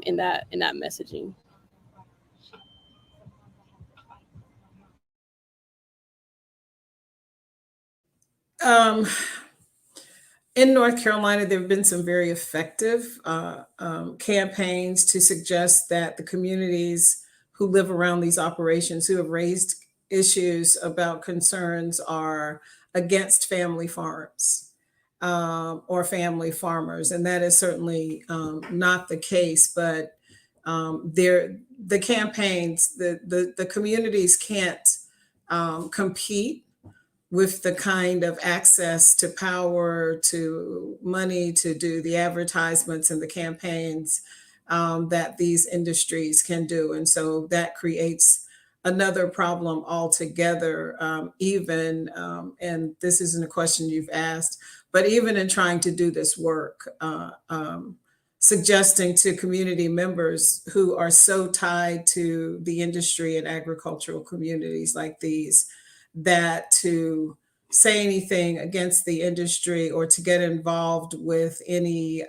Speaker 1: in that messaging?
Speaker 3: In North Carolina, there have been some very effective campaigns to suggest that the communities who live around these operations, who have raised issues about concerns, are against family farms or family farmers. And that is certainly not the case, but the campaigns, the communities can't compete with the kind of access to power, to money, to do the advertisements and the campaigns that these industries can do. And so that creates another problem altogether, and this isn't a question you've asked, but even in trying to do this work, suggesting to community members who are so tied to the industry and agricultural communities like these, that to say anything against the industry or to get involved with any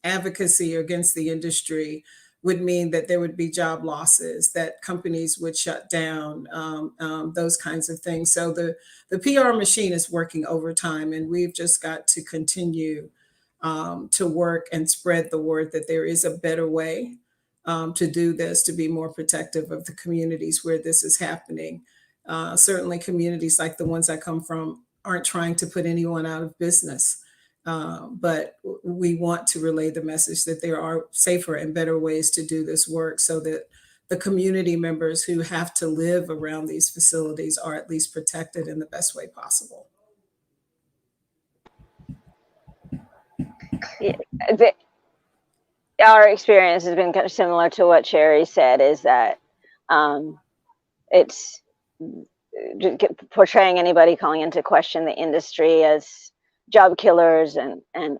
Speaker 3: advocacy against the industry would mean that there would be job losses, that companies would shut down, those kinds of things. So the PR machine is working overtime, and we've just got to continue to work and spread the word that there is a better way to do this, to be more protective of the communities where this is happening. Certainly communities like the ones I come from aren't trying to put anyone out of business, but we want to relay the message that there are safer and better ways to do this work, so that the community members who have to live around these facilities are at least protected in the best way possible.
Speaker 5: Yeah, our experience has been kind of similar to what Sherry said, is that it's portraying anybody calling into question the industry as job killers and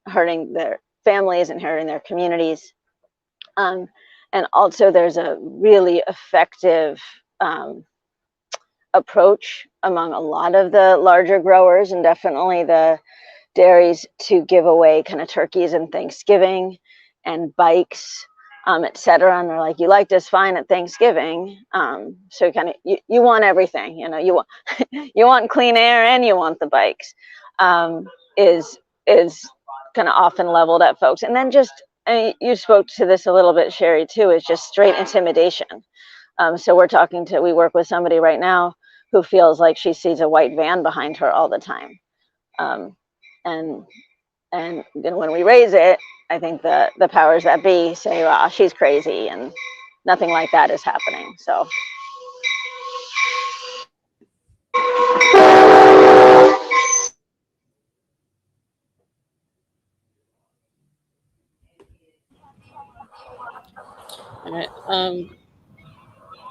Speaker 5: hurting their families and hurting their communities. And also there's a really effective approach among a lot of the larger growers, and definitely the dairies, to give away kind of turkeys and Thanksgiving and bikes, etc. And they're like, you liked us fine at Thanksgiving, so kind of you want everything, you know, you want you want clean air and you want the bikes, is kind of often leveled at folks. And then just, you spoke to this a little bit, Sherry, too, is just straight intimidation. So we work with somebody right now who feels like she sees a white van behind her all the time. And when we raise it, I think the powers that be say, well, she's crazy, and nothing like that is happening. So.
Speaker 1: All right.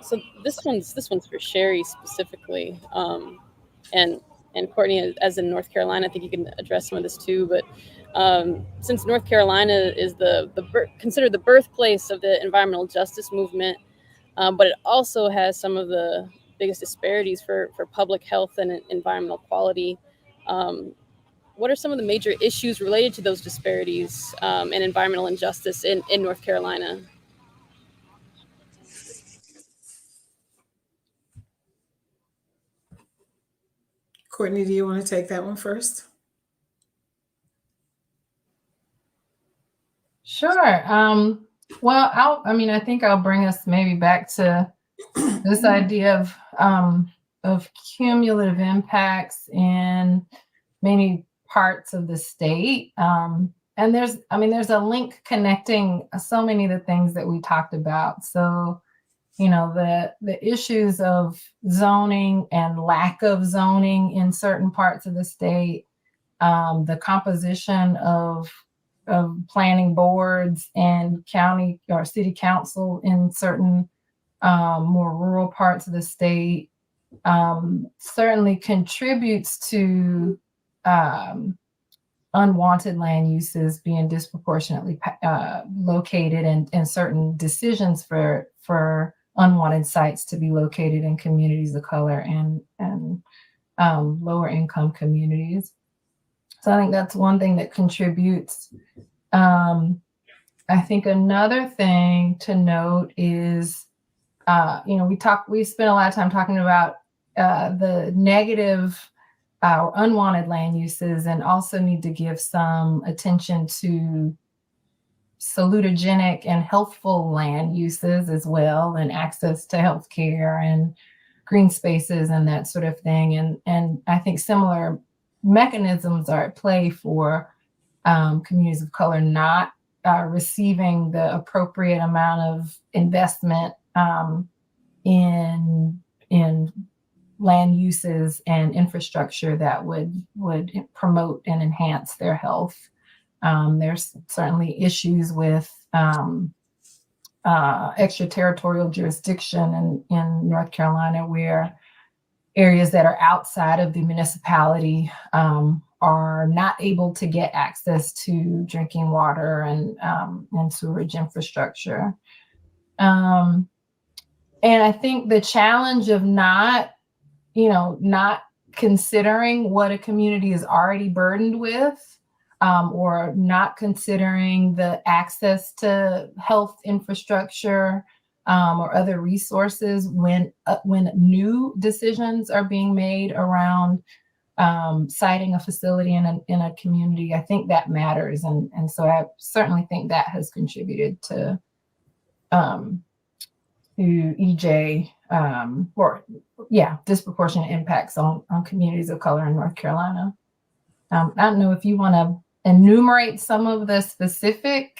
Speaker 1: So this one's for Sherry specifically, and Courtney, as in North Carolina, I think you can address some of this too. But since North Carolina is considered the birthplace of the environmental justice movement, but it also has some of the biggest disparities for public health and environmental quality. What are some of the major issues related to those disparities and environmental injustice in North Carolina?
Speaker 3: Courtney, do you want to take that one first?
Speaker 2: Sure. Well, I think I'll bring us maybe back to this idea of cumulative impacts in many parts of the state. And there's a link connecting so many of the things that we talked about. So, you know, the issues of zoning and lack of zoning in certain parts of the state, the composition of planning boards and county or city council in certain more rural parts of the state, certainly contributes to unwanted land uses being disproportionately located, and certain decisions for unwanted sites to be located in communities of color and lower income communities. So I think that's one thing that contributes. I think another thing to note is, we spent a lot of time talking about the negative or unwanted land uses, and also need to give some attention to salutogenic and healthful land uses as well, and access to healthcare and green spaces and that sort of thing. And I think similar mechanisms are at play for communities of color not receiving the appropriate amount of investment in land uses and infrastructure that would promote and enhance their health. There's certainly issues with extraterritorial jurisdiction in North Carolina, where areas that are outside of the municipality are not able to get access to drinking water and sewerage infrastructure. And I think the challenge of not considering what a community is already burdened with, or not considering the access to health infrastructure or other resources when new decisions are being made around siting a facility in a community, I think that matters. And so I certainly think that has contributed to EJ, disproportionate impacts on communities of color in North Carolina. I don't know if you want to enumerate some of the specific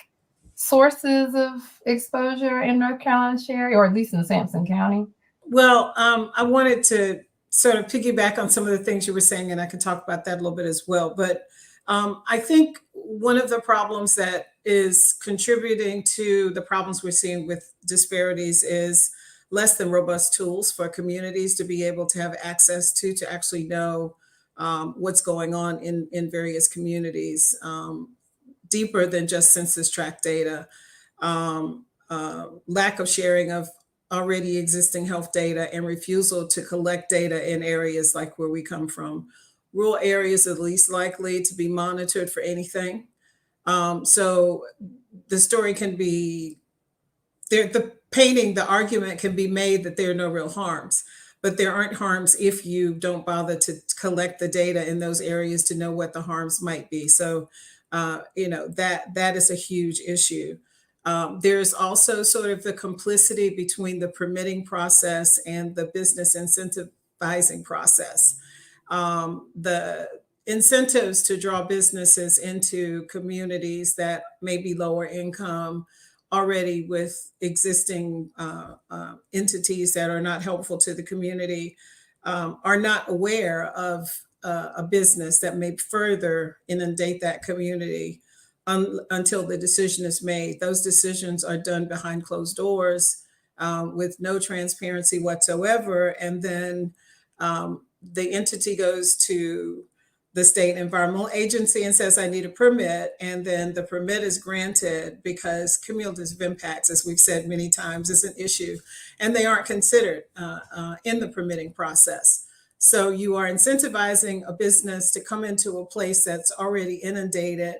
Speaker 2: sources of exposure in North Carolina, Sherry, or at least in Sampson County.
Speaker 3: Well, I wanted to sort of piggyback on some of the things you were saying, and I can talk about that a little bit as well. But I think one of the problems that is contributing to the problems we're seeing with disparities is less than robust tools for communities to be able to have access to actually know what's going on in various communities, deeper than just census tract data. lack of sharing of already existing health data and refusal to collect data in areas like where we come from. Rural areas are least likely to be monitored for anything. So the story can be there, the argument can be made that there are no real harms, but there aren't harms if you don't bother to collect the data in those areas to know what the harms might be. So, that is a huge issue. There's also sort of the complicity between the permitting process and the business incentivizing process. The incentives to draw businesses into communities that may be lower income, already with existing entities that are not helpful to the community, are not aware of a business that may further inundate that community until the decision is made. Those decisions are done behind closed doors with no transparency whatsoever. And then the entity goes to the state environmental agency and says, I need a permit. And then the permit is granted because cumulative impacts, as we've said many times, is an issue. And they aren't considered in the permitting process. So you are incentivizing a business to come into a place that's already inundated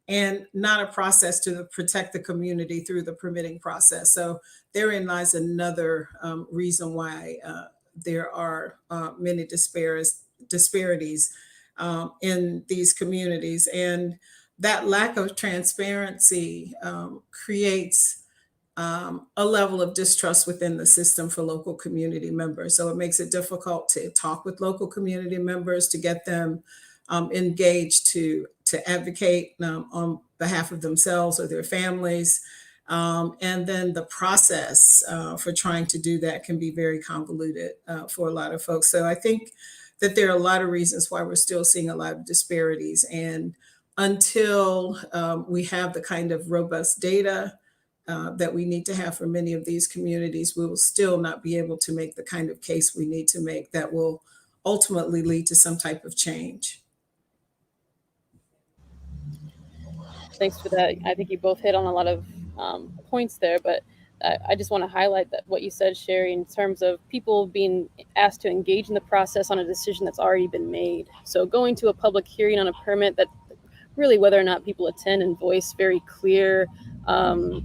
Speaker 3: and not a process to protect the community through the permitting process. So therein lies another reason why there are many disparities in these communities. And that lack of transparency creates a level of distrust within the system for local community members. So it makes it difficult to talk with local community members, to get them engaged to advocate on behalf of themselves or their families. And then the process for trying to do that can be very convoluted for a lot of folks. So I think that there are a lot of reasons why we're still seeing a lot of disparities. And until we have the kind of robust data that we need to have for many of these communities, we will still not be able to make the kind of case we need to make that will ultimately lead to some type of change.
Speaker 1: Thanks for that. I think you both hit on a lot of points there, but I just want to highlight that what you said, Sherry, in terms of people being asked to engage in the process on a decision that's already been made. So going to a public hearing on a permit, that really whether or not people attend and voice very clear, a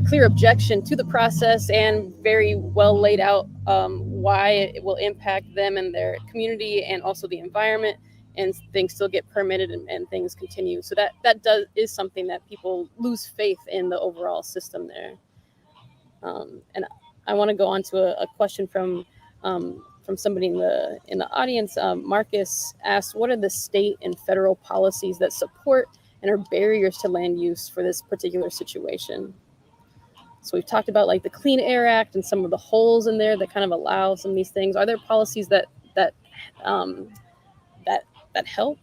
Speaker 1: clear objection to the process and very well laid out why it will impact them and their community and also the environment, and things still get permitted and things continue. So that is something that people lose faith in the overall system there. And I want to go on to a question from somebody in the audience. Marcus asked, what are the state and federal policies that support and are barriers to land use for this particular situation? So we've talked about like the Clean Air Act and some of the holes in there that kind of allow some of these things. Are there policies that help?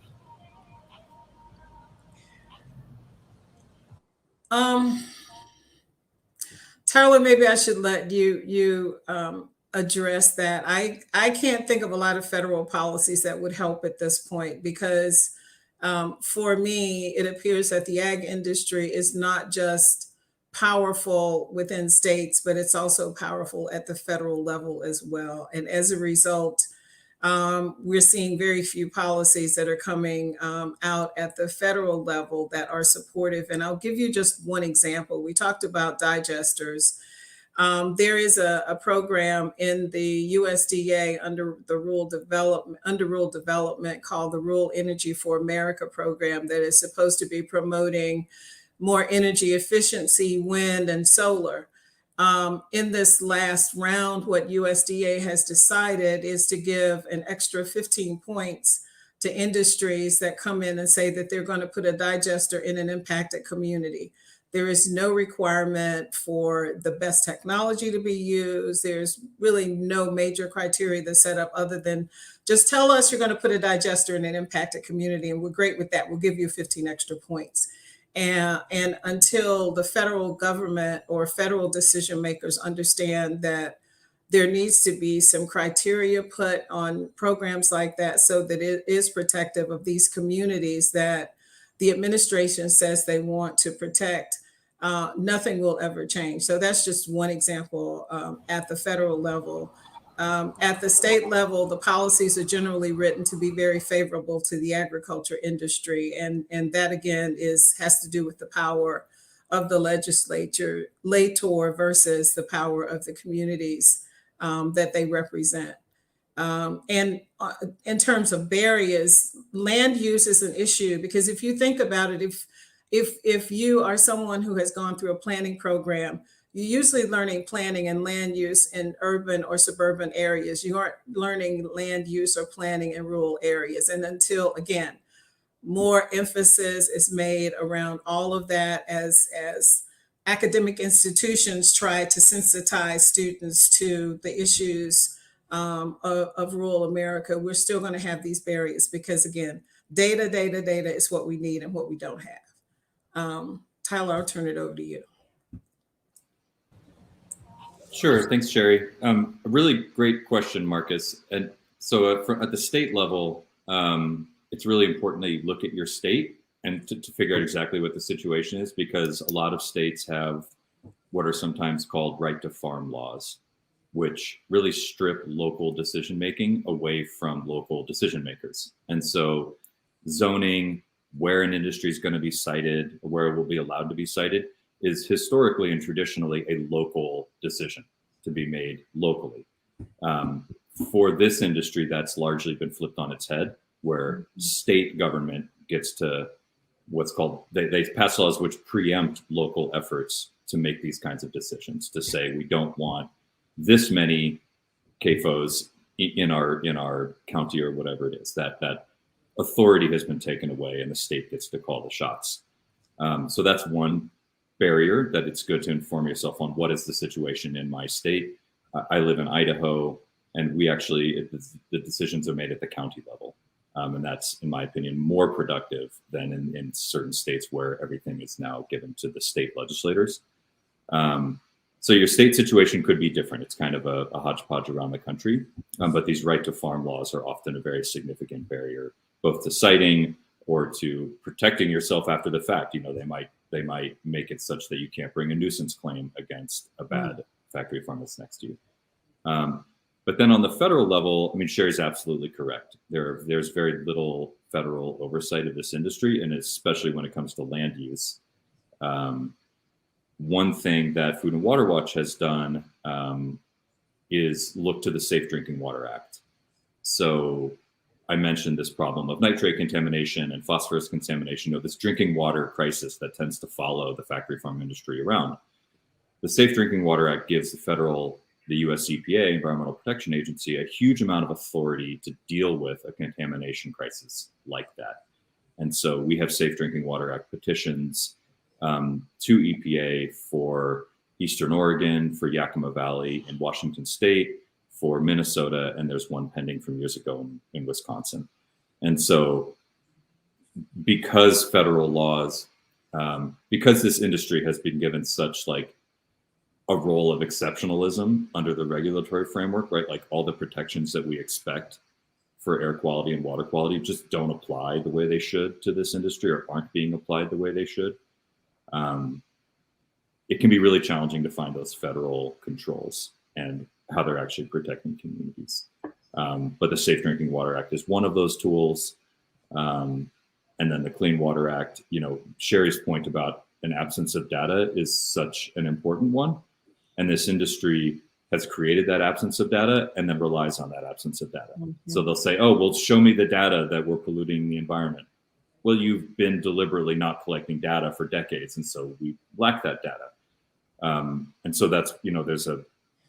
Speaker 3: Tyler, maybe I should let you address that. I can't think of a lot of federal policies that would help at this point because for me, it appears that the ag industry is not just powerful within states, but it's also powerful at the federal level as well. And as a result, we're seeing very few policies that are coming out at the federal level that are supportive. And I'll give you just one example. We talked about digesters. There is a program in the USDA under rural development called the Rural Energy for America program that is supposed to be promoting more energy efficiency, wind and solar. In this last round, what USDA has decided is to give an extra 15 points to industries that come in and say that they're going to put a digester in an impacted community. There is no requirement for the best technology to be used. There's really no major criteria that's set up other than just tell us you're going to put a digester in an impacted community and we're great with that. We'll give you 15 extra points. And until the federal government or federal decision makers understand that there needs to be some criteria put on programs like that so that it is protective of these communities that the administration says they want to protect, nothing will ever change. So that's just one example at the federal level. At the state level, the policies are generally written to be very favorable to the agriculture industry. And that again has to do with the power of the legislator versus the power of the communities that they represent. And in terms of barriers, land use is an issue, because if you think about it, if you are someone who has gone through a planning program, you're usually learning planning and land use in urban or suburban areas. You aren't learning land use or planning in rural areas. And until, again, more emphasis is made around all of that as academic institutions try to sensitize students to the issues of rural America, we're still going to have these barriers because, again, data is what we need and what we don't have. Tyler, I'll turn it over to you.
Speaker 4: Sure. Thanks, Sherry. A really great question, Marcus. And so at the state level, it's really important that you look at your state and to figure out exactly what the situation is, because a lot of states have what are sometimes called right to farm laws, which really strip local decision-making away from local decision makers. And so zoning, where an industry is going to be sited, or where it will be allowed to be sited, is historically and traditionally a local decision to be made locally. For this industry, that's largely been flipped on its head, where state government gets to what's called, they pass laws which preempt local efforts to make these kinds of decisions, to say we don't want this many CAFOs in our county or whatever it is. That authority has been taken away and the state gets to call the shots. So that's one barrier, that it's good to inform yourself on what is the situation in my state. I live in Idaho, and we actually, the decisions are made at the county level. And that's, in my opinion, more productive than in certain states where everything is now given to the state legislators. So your state situation could be different. It's kind of a hodgepodge around the country, but these right to farm laws are often a very significant barrier, both to siting or to protecting yourself after the fact. You know, they might make it such that you can't bring a nuisance claim against a bad factory farm that's next to you. But then on the federal level, I mean, Sherry's absolutely correct. There's very little federal oversight of this industry, and especially when it comes to land use. One thing that Food and Water Watch has done is look to the Safe Drinking Water Act. So I mentioned this problem of nitrate contamination and phosphorus contamination, this drinking water crisis that tends to follow the factory farm industry around. The Safe Drinking Water Act gives the US EPA, Environmental Protection Agency, a huge amount of authority to deal with a contamination crisis like that. And so we have Safe Drinking Water Act petitions to EPA for Eastern Oregon, for Yakima Valley in Washington State, for Minnesota, and there's one pending from years ago in Wisconsin. And so because federal laws, because this industry has been given such like a role of exceptionalism under the regulatory framework, right? Like all the protections that we expect for air quality and water quality just don't apply the way they should to this industry, or aren't being applied the way they should. It can be really challenging to find those federal controls and how they're actually protecting communities. But the Safe Drinking Water Act is one of those tools. And then the Clean Water Act, you know, Sherry's point about an absence of data is such an important one. And this industry has created that absence of data and then relies on that absence of data. Mm-hmm. So they'll say, oh, well, show me the data that we're polluting the environment. Well, you've been deliberately not collecting data for decades. And so we lack that data. And so that's, you know, there's a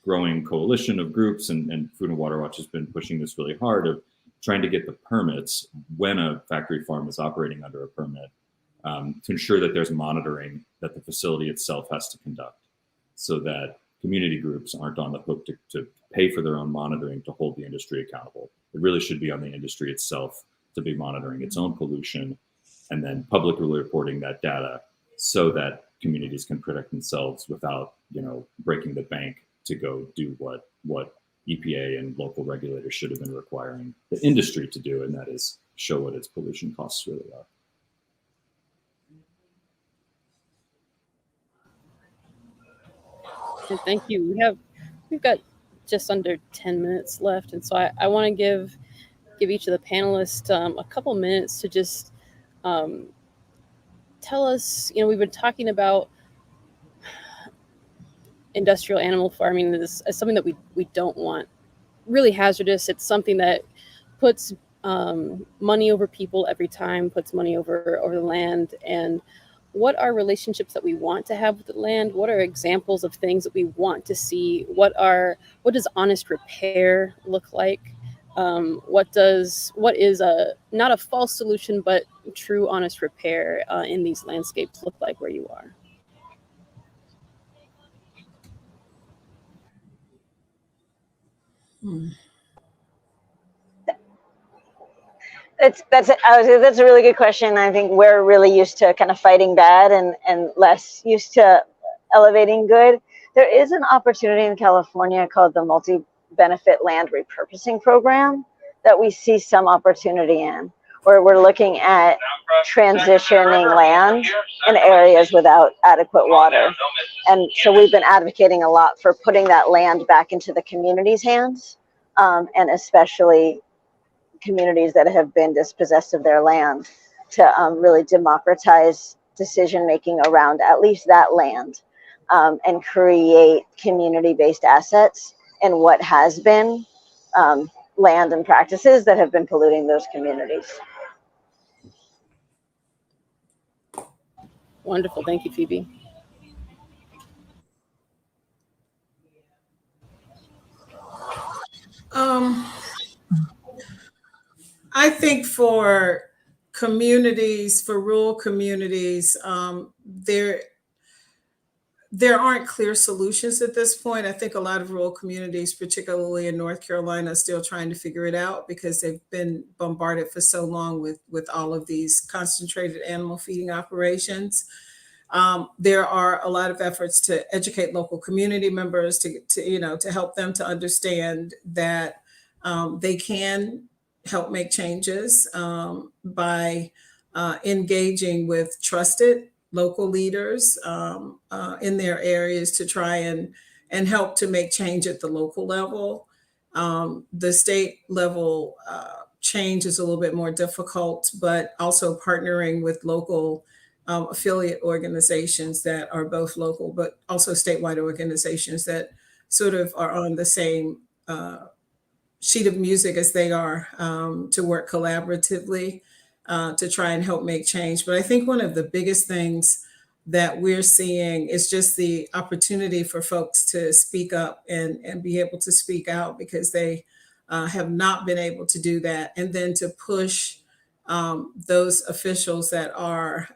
Speaker 4: growing coalition of groups, and Food and Water Watch has been pushing this really hard of trying to get the permits when a factory farm is operating under a permit, to ensure that there's monitoring that the facility itself has to conduct, so that community groups aren't on the hook to pay for their own monitoring to hold the industry accountable. It really should be on the industry itself to be monitoring its own pollution and then publicly reporting that data so that communities can protect themselves without, you know, breaking the bank to go do what EPA and local regulators should have been requiring the industry to do, and that is show what its pollution costs really are.
Speaker 1: And thank you. We've got just under 10 minutes left, and so I want to give each of the panelists a couple minutes to just tell us. We've been talking about industrial animal farming as something that we don't want, really hazardous. It's something that puts money over people every time, puts money over the land. And what are relationships that we want to have with the land? What are examples of things that we want to see? What does honest repair look like? What is not a false solution, but true honest repair in these landscapes look like where you are?
Speaker 5: That's a really good question. I think we're really used to kind of fighting bad and less used to elevating good. There is an opportunity in California called the Multi-Benefit Land Repurposing Program that we see some opportunity in, where we're looking at transitioning land in areas without adequate water. And so we've been advocating a lot for putting that land back into the community's hands, and especially communities that have been dispossessed of their land, to really democratize decision making around at least that land, and create community-based assets in what has been land and practices that have been polluting those communities.
Speaker 1: Wonderful. Thank you, Phoebe.
Speaker 3: I think for communities, for rural communities, there aren't clear solutions at this point. I think a lot of rural communities, particularly in North Carolina, are still trying to figure it out because they've been bombarded for so long with all of these concentrated animal feeding operations. There are a lot of efforts to educate local community members to help them to understand that they can help make changes by engaging with trusted local leaders in their areas to try and help to make change at the local level. The state level change is a little bit more difficult, but also partnering with local affiliate organizations that are both local, but also statewide organizations that sort of are on the same sheet of music as they are, to work collaboratively to try and help make change. But I think one of the biggest things that we're seeing is just the opportunity for folks to speak up and be able to speak out, because they have not been able to do that. And then to push those officials that are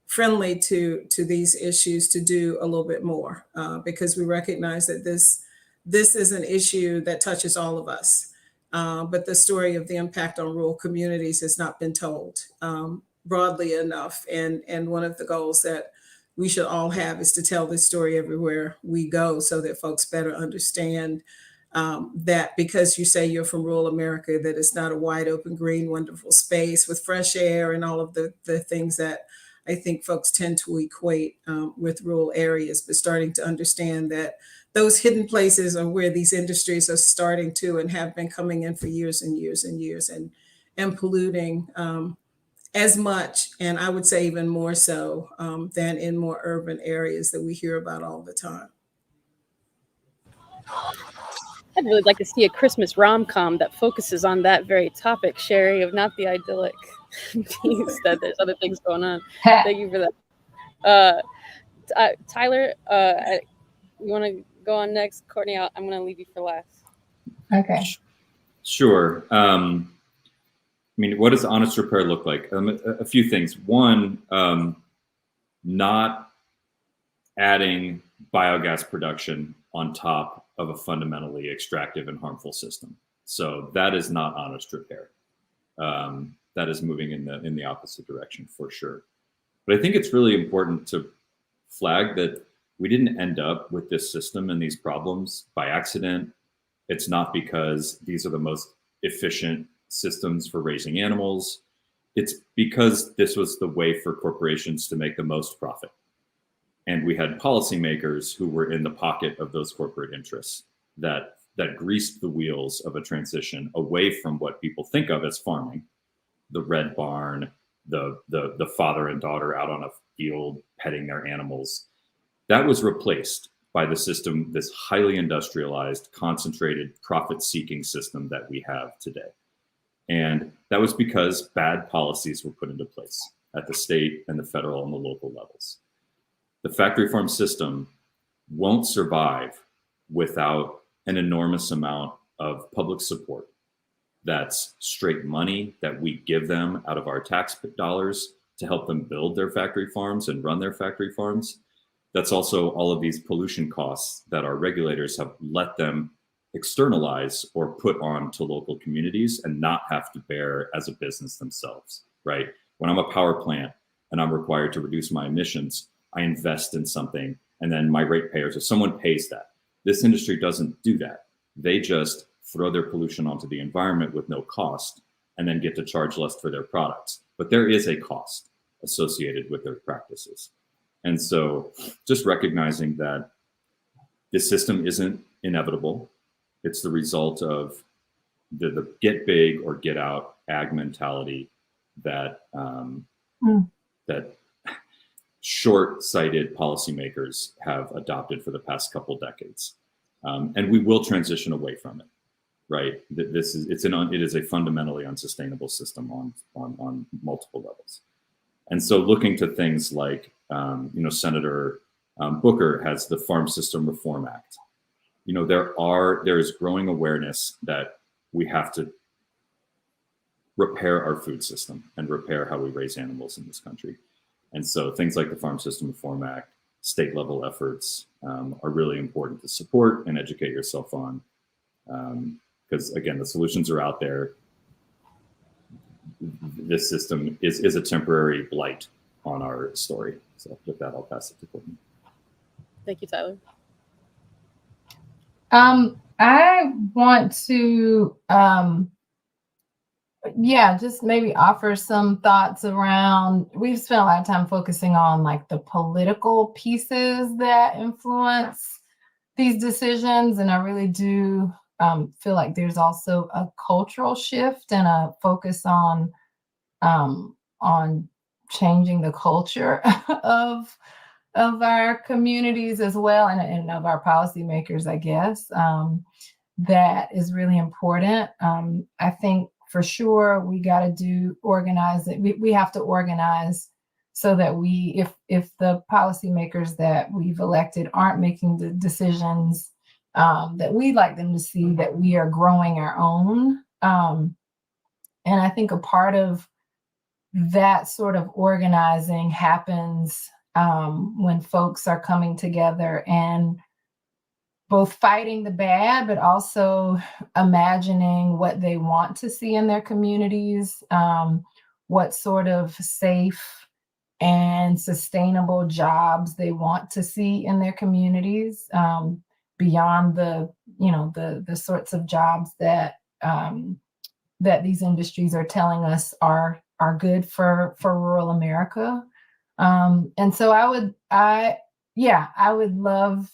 Speaker 3: friendly to these issues to do a little bit more, because we recognize that this is an issue that touches all of us. But the story of the impact on rural communities has not been told broadly enough. And one of the goals that we should all have is to tell this story everywhere we go, so that folks better understand that because you say you're from rural America, that it's not a wide open, green, wonderful space with fresh air and all of the things that I think folks tend to equate with rural areas, but starting to understand that those hidden places are where these industries are starting to and have been coming in for years and years and years and polluting as much, and I would say even more so than in more urban areas that we hear about all the time.
Speaker 1: I'd really like to see a Christmas rom-com that focuses on that very topic, Sherry, of not the idyllic piece, that there's other things going on. Thank you for that. Tyler, you want to go on next? Courtney, I'm going to leave you for last.
Speaker 2: Okay.
Speaker 4: Sure. I mean, what does honest repair look like? A few things. One, not adding biogas production on top of a fundamentally extractive and harmful system. So that is not honest repair. That is moving in the opposite direction for sure. But I think it's really important to flag that we didn't end up with this system and these problems by accident. It's not because these are the most efficient systems for raising animals. It's because this was the way for corporations to make the most profit. And we had policymakers who were in the pocket of those corporate interests that greased the wheels of a transition away from what people think of as farming, the red barn, the father and daughter out on a field petting their animals. That was replaced by the system, this highly industrialized, concentrated, profit-seeking system that we have today. And that was because bad policies were put into place at the state and the federal and the local levels. The factory farm system won't survive without an enormous amount of public support. That's straight money that we give them out of our tax dollars to help them build their factory farms and run their factory farms. That's also all of these pollution costs that our regulators have let them externalize or put on to local communities and not have to bear as a business themselves, right? When I'm a power plant and I'm required to reduce my emissions, I invest in something and then my ratepayers, if someone pays that. This industry doesn't do that. They just throw their pollution onto the environment with no cost and then get to charge less for their products. But there is a cost associated with their practices. And so just recognizing that this system isn't inevitable. It's the result of the get big or get out ag mentality that that short-sighted policymakers have adopted for the past couple decades, and we will transition away from it. Right? It is a fundamentally unsustainable system on multiple levels. And so, looking to things like Senator Booker has the Farm System Reform Act. There is growing awareness that we have to repair our food system and repair how we raise animals in this country. And so things like the Farm System Reform Act, state level efforts are really important to support and educate yourself on. Because again, the solutions are out there. This system is a temporary blight on our story. So with that, I'll pass it to Courtney.
Speaker 1: Thank you, Tyler.
Speaker 2: I want to, just maybe offer some thoughts around, we've spent a lot of time focusing on like the political pieces that influence these decisions. And I really do feel like there's also a cultural shift and a focus on changing the culture of our communities as well, and of our policymakers, I guess. That is really important. I think for sure we got to organize it. We have to organize so that if the policymakers that we've elected aren't making the decisions that we'd like them to see, that we are growing our own. And I think a part of that sort of organizing happens when folks are coming together and both fighting the bad, but also imagining what they want to see in their communities, what sort of safe and sustainable jobs they want to see in their communities, beyond the sorts of jobs that these industries are telling us are good for rural America. And so I would love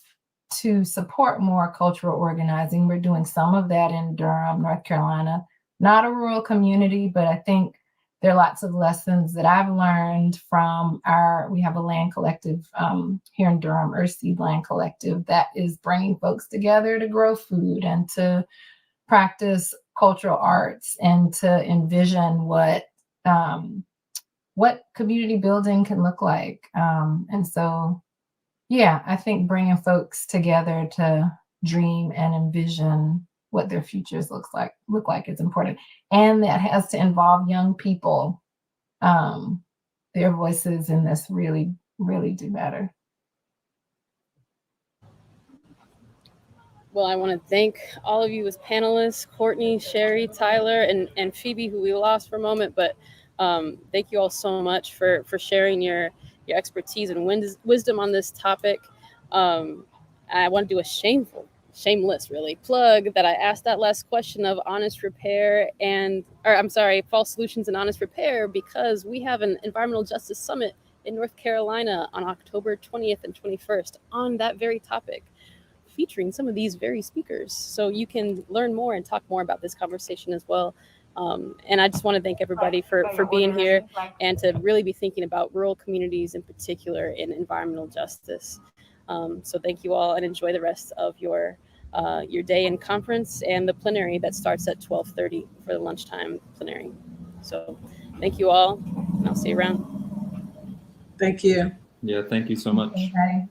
Speaker 2: to support more cultural organizing. We're doing some of that in Durham, North Carolina, not a rural community, but I think there are lots of lessons that I've learned from we have a land collective here in Durham, Earthseed Land Collective, that is bringing folks together to grow food and to practice cultural arts and to envision what community building can look like. And so, I think bringing folks together to dream and envision what their futures look like is important. And that has to involve young people. Their voices in this really, really do matter.
Speaker 1: Well, I want to thank all of you as panelists, Courtney, Sherry, Tyler, and Phoebe, who we lost for a moment. But thank you all so much for sharing your expertise and wisdom on this topic. I want to do a shameless plug that I asked that last question of false solutions and honest repair, because we have an environmental justice summit in North Carolina on October 20th and 21st on that very topic, featuring some of these very speakers. So you can learn more and talk more about this conversation as well. And I just want to thank everybody for being here and to really be thinking about rural communities in particular in environmental justice. So thank you all and enjoy the rest of your day in conference and the plenary that starts at 12:30 for the lunchtime plenary. So thank you all, and I'll see you around.
Speaker 3: Thank you.
Speaker 4: Yeah, thank you so much.
Speaker 2: Okay.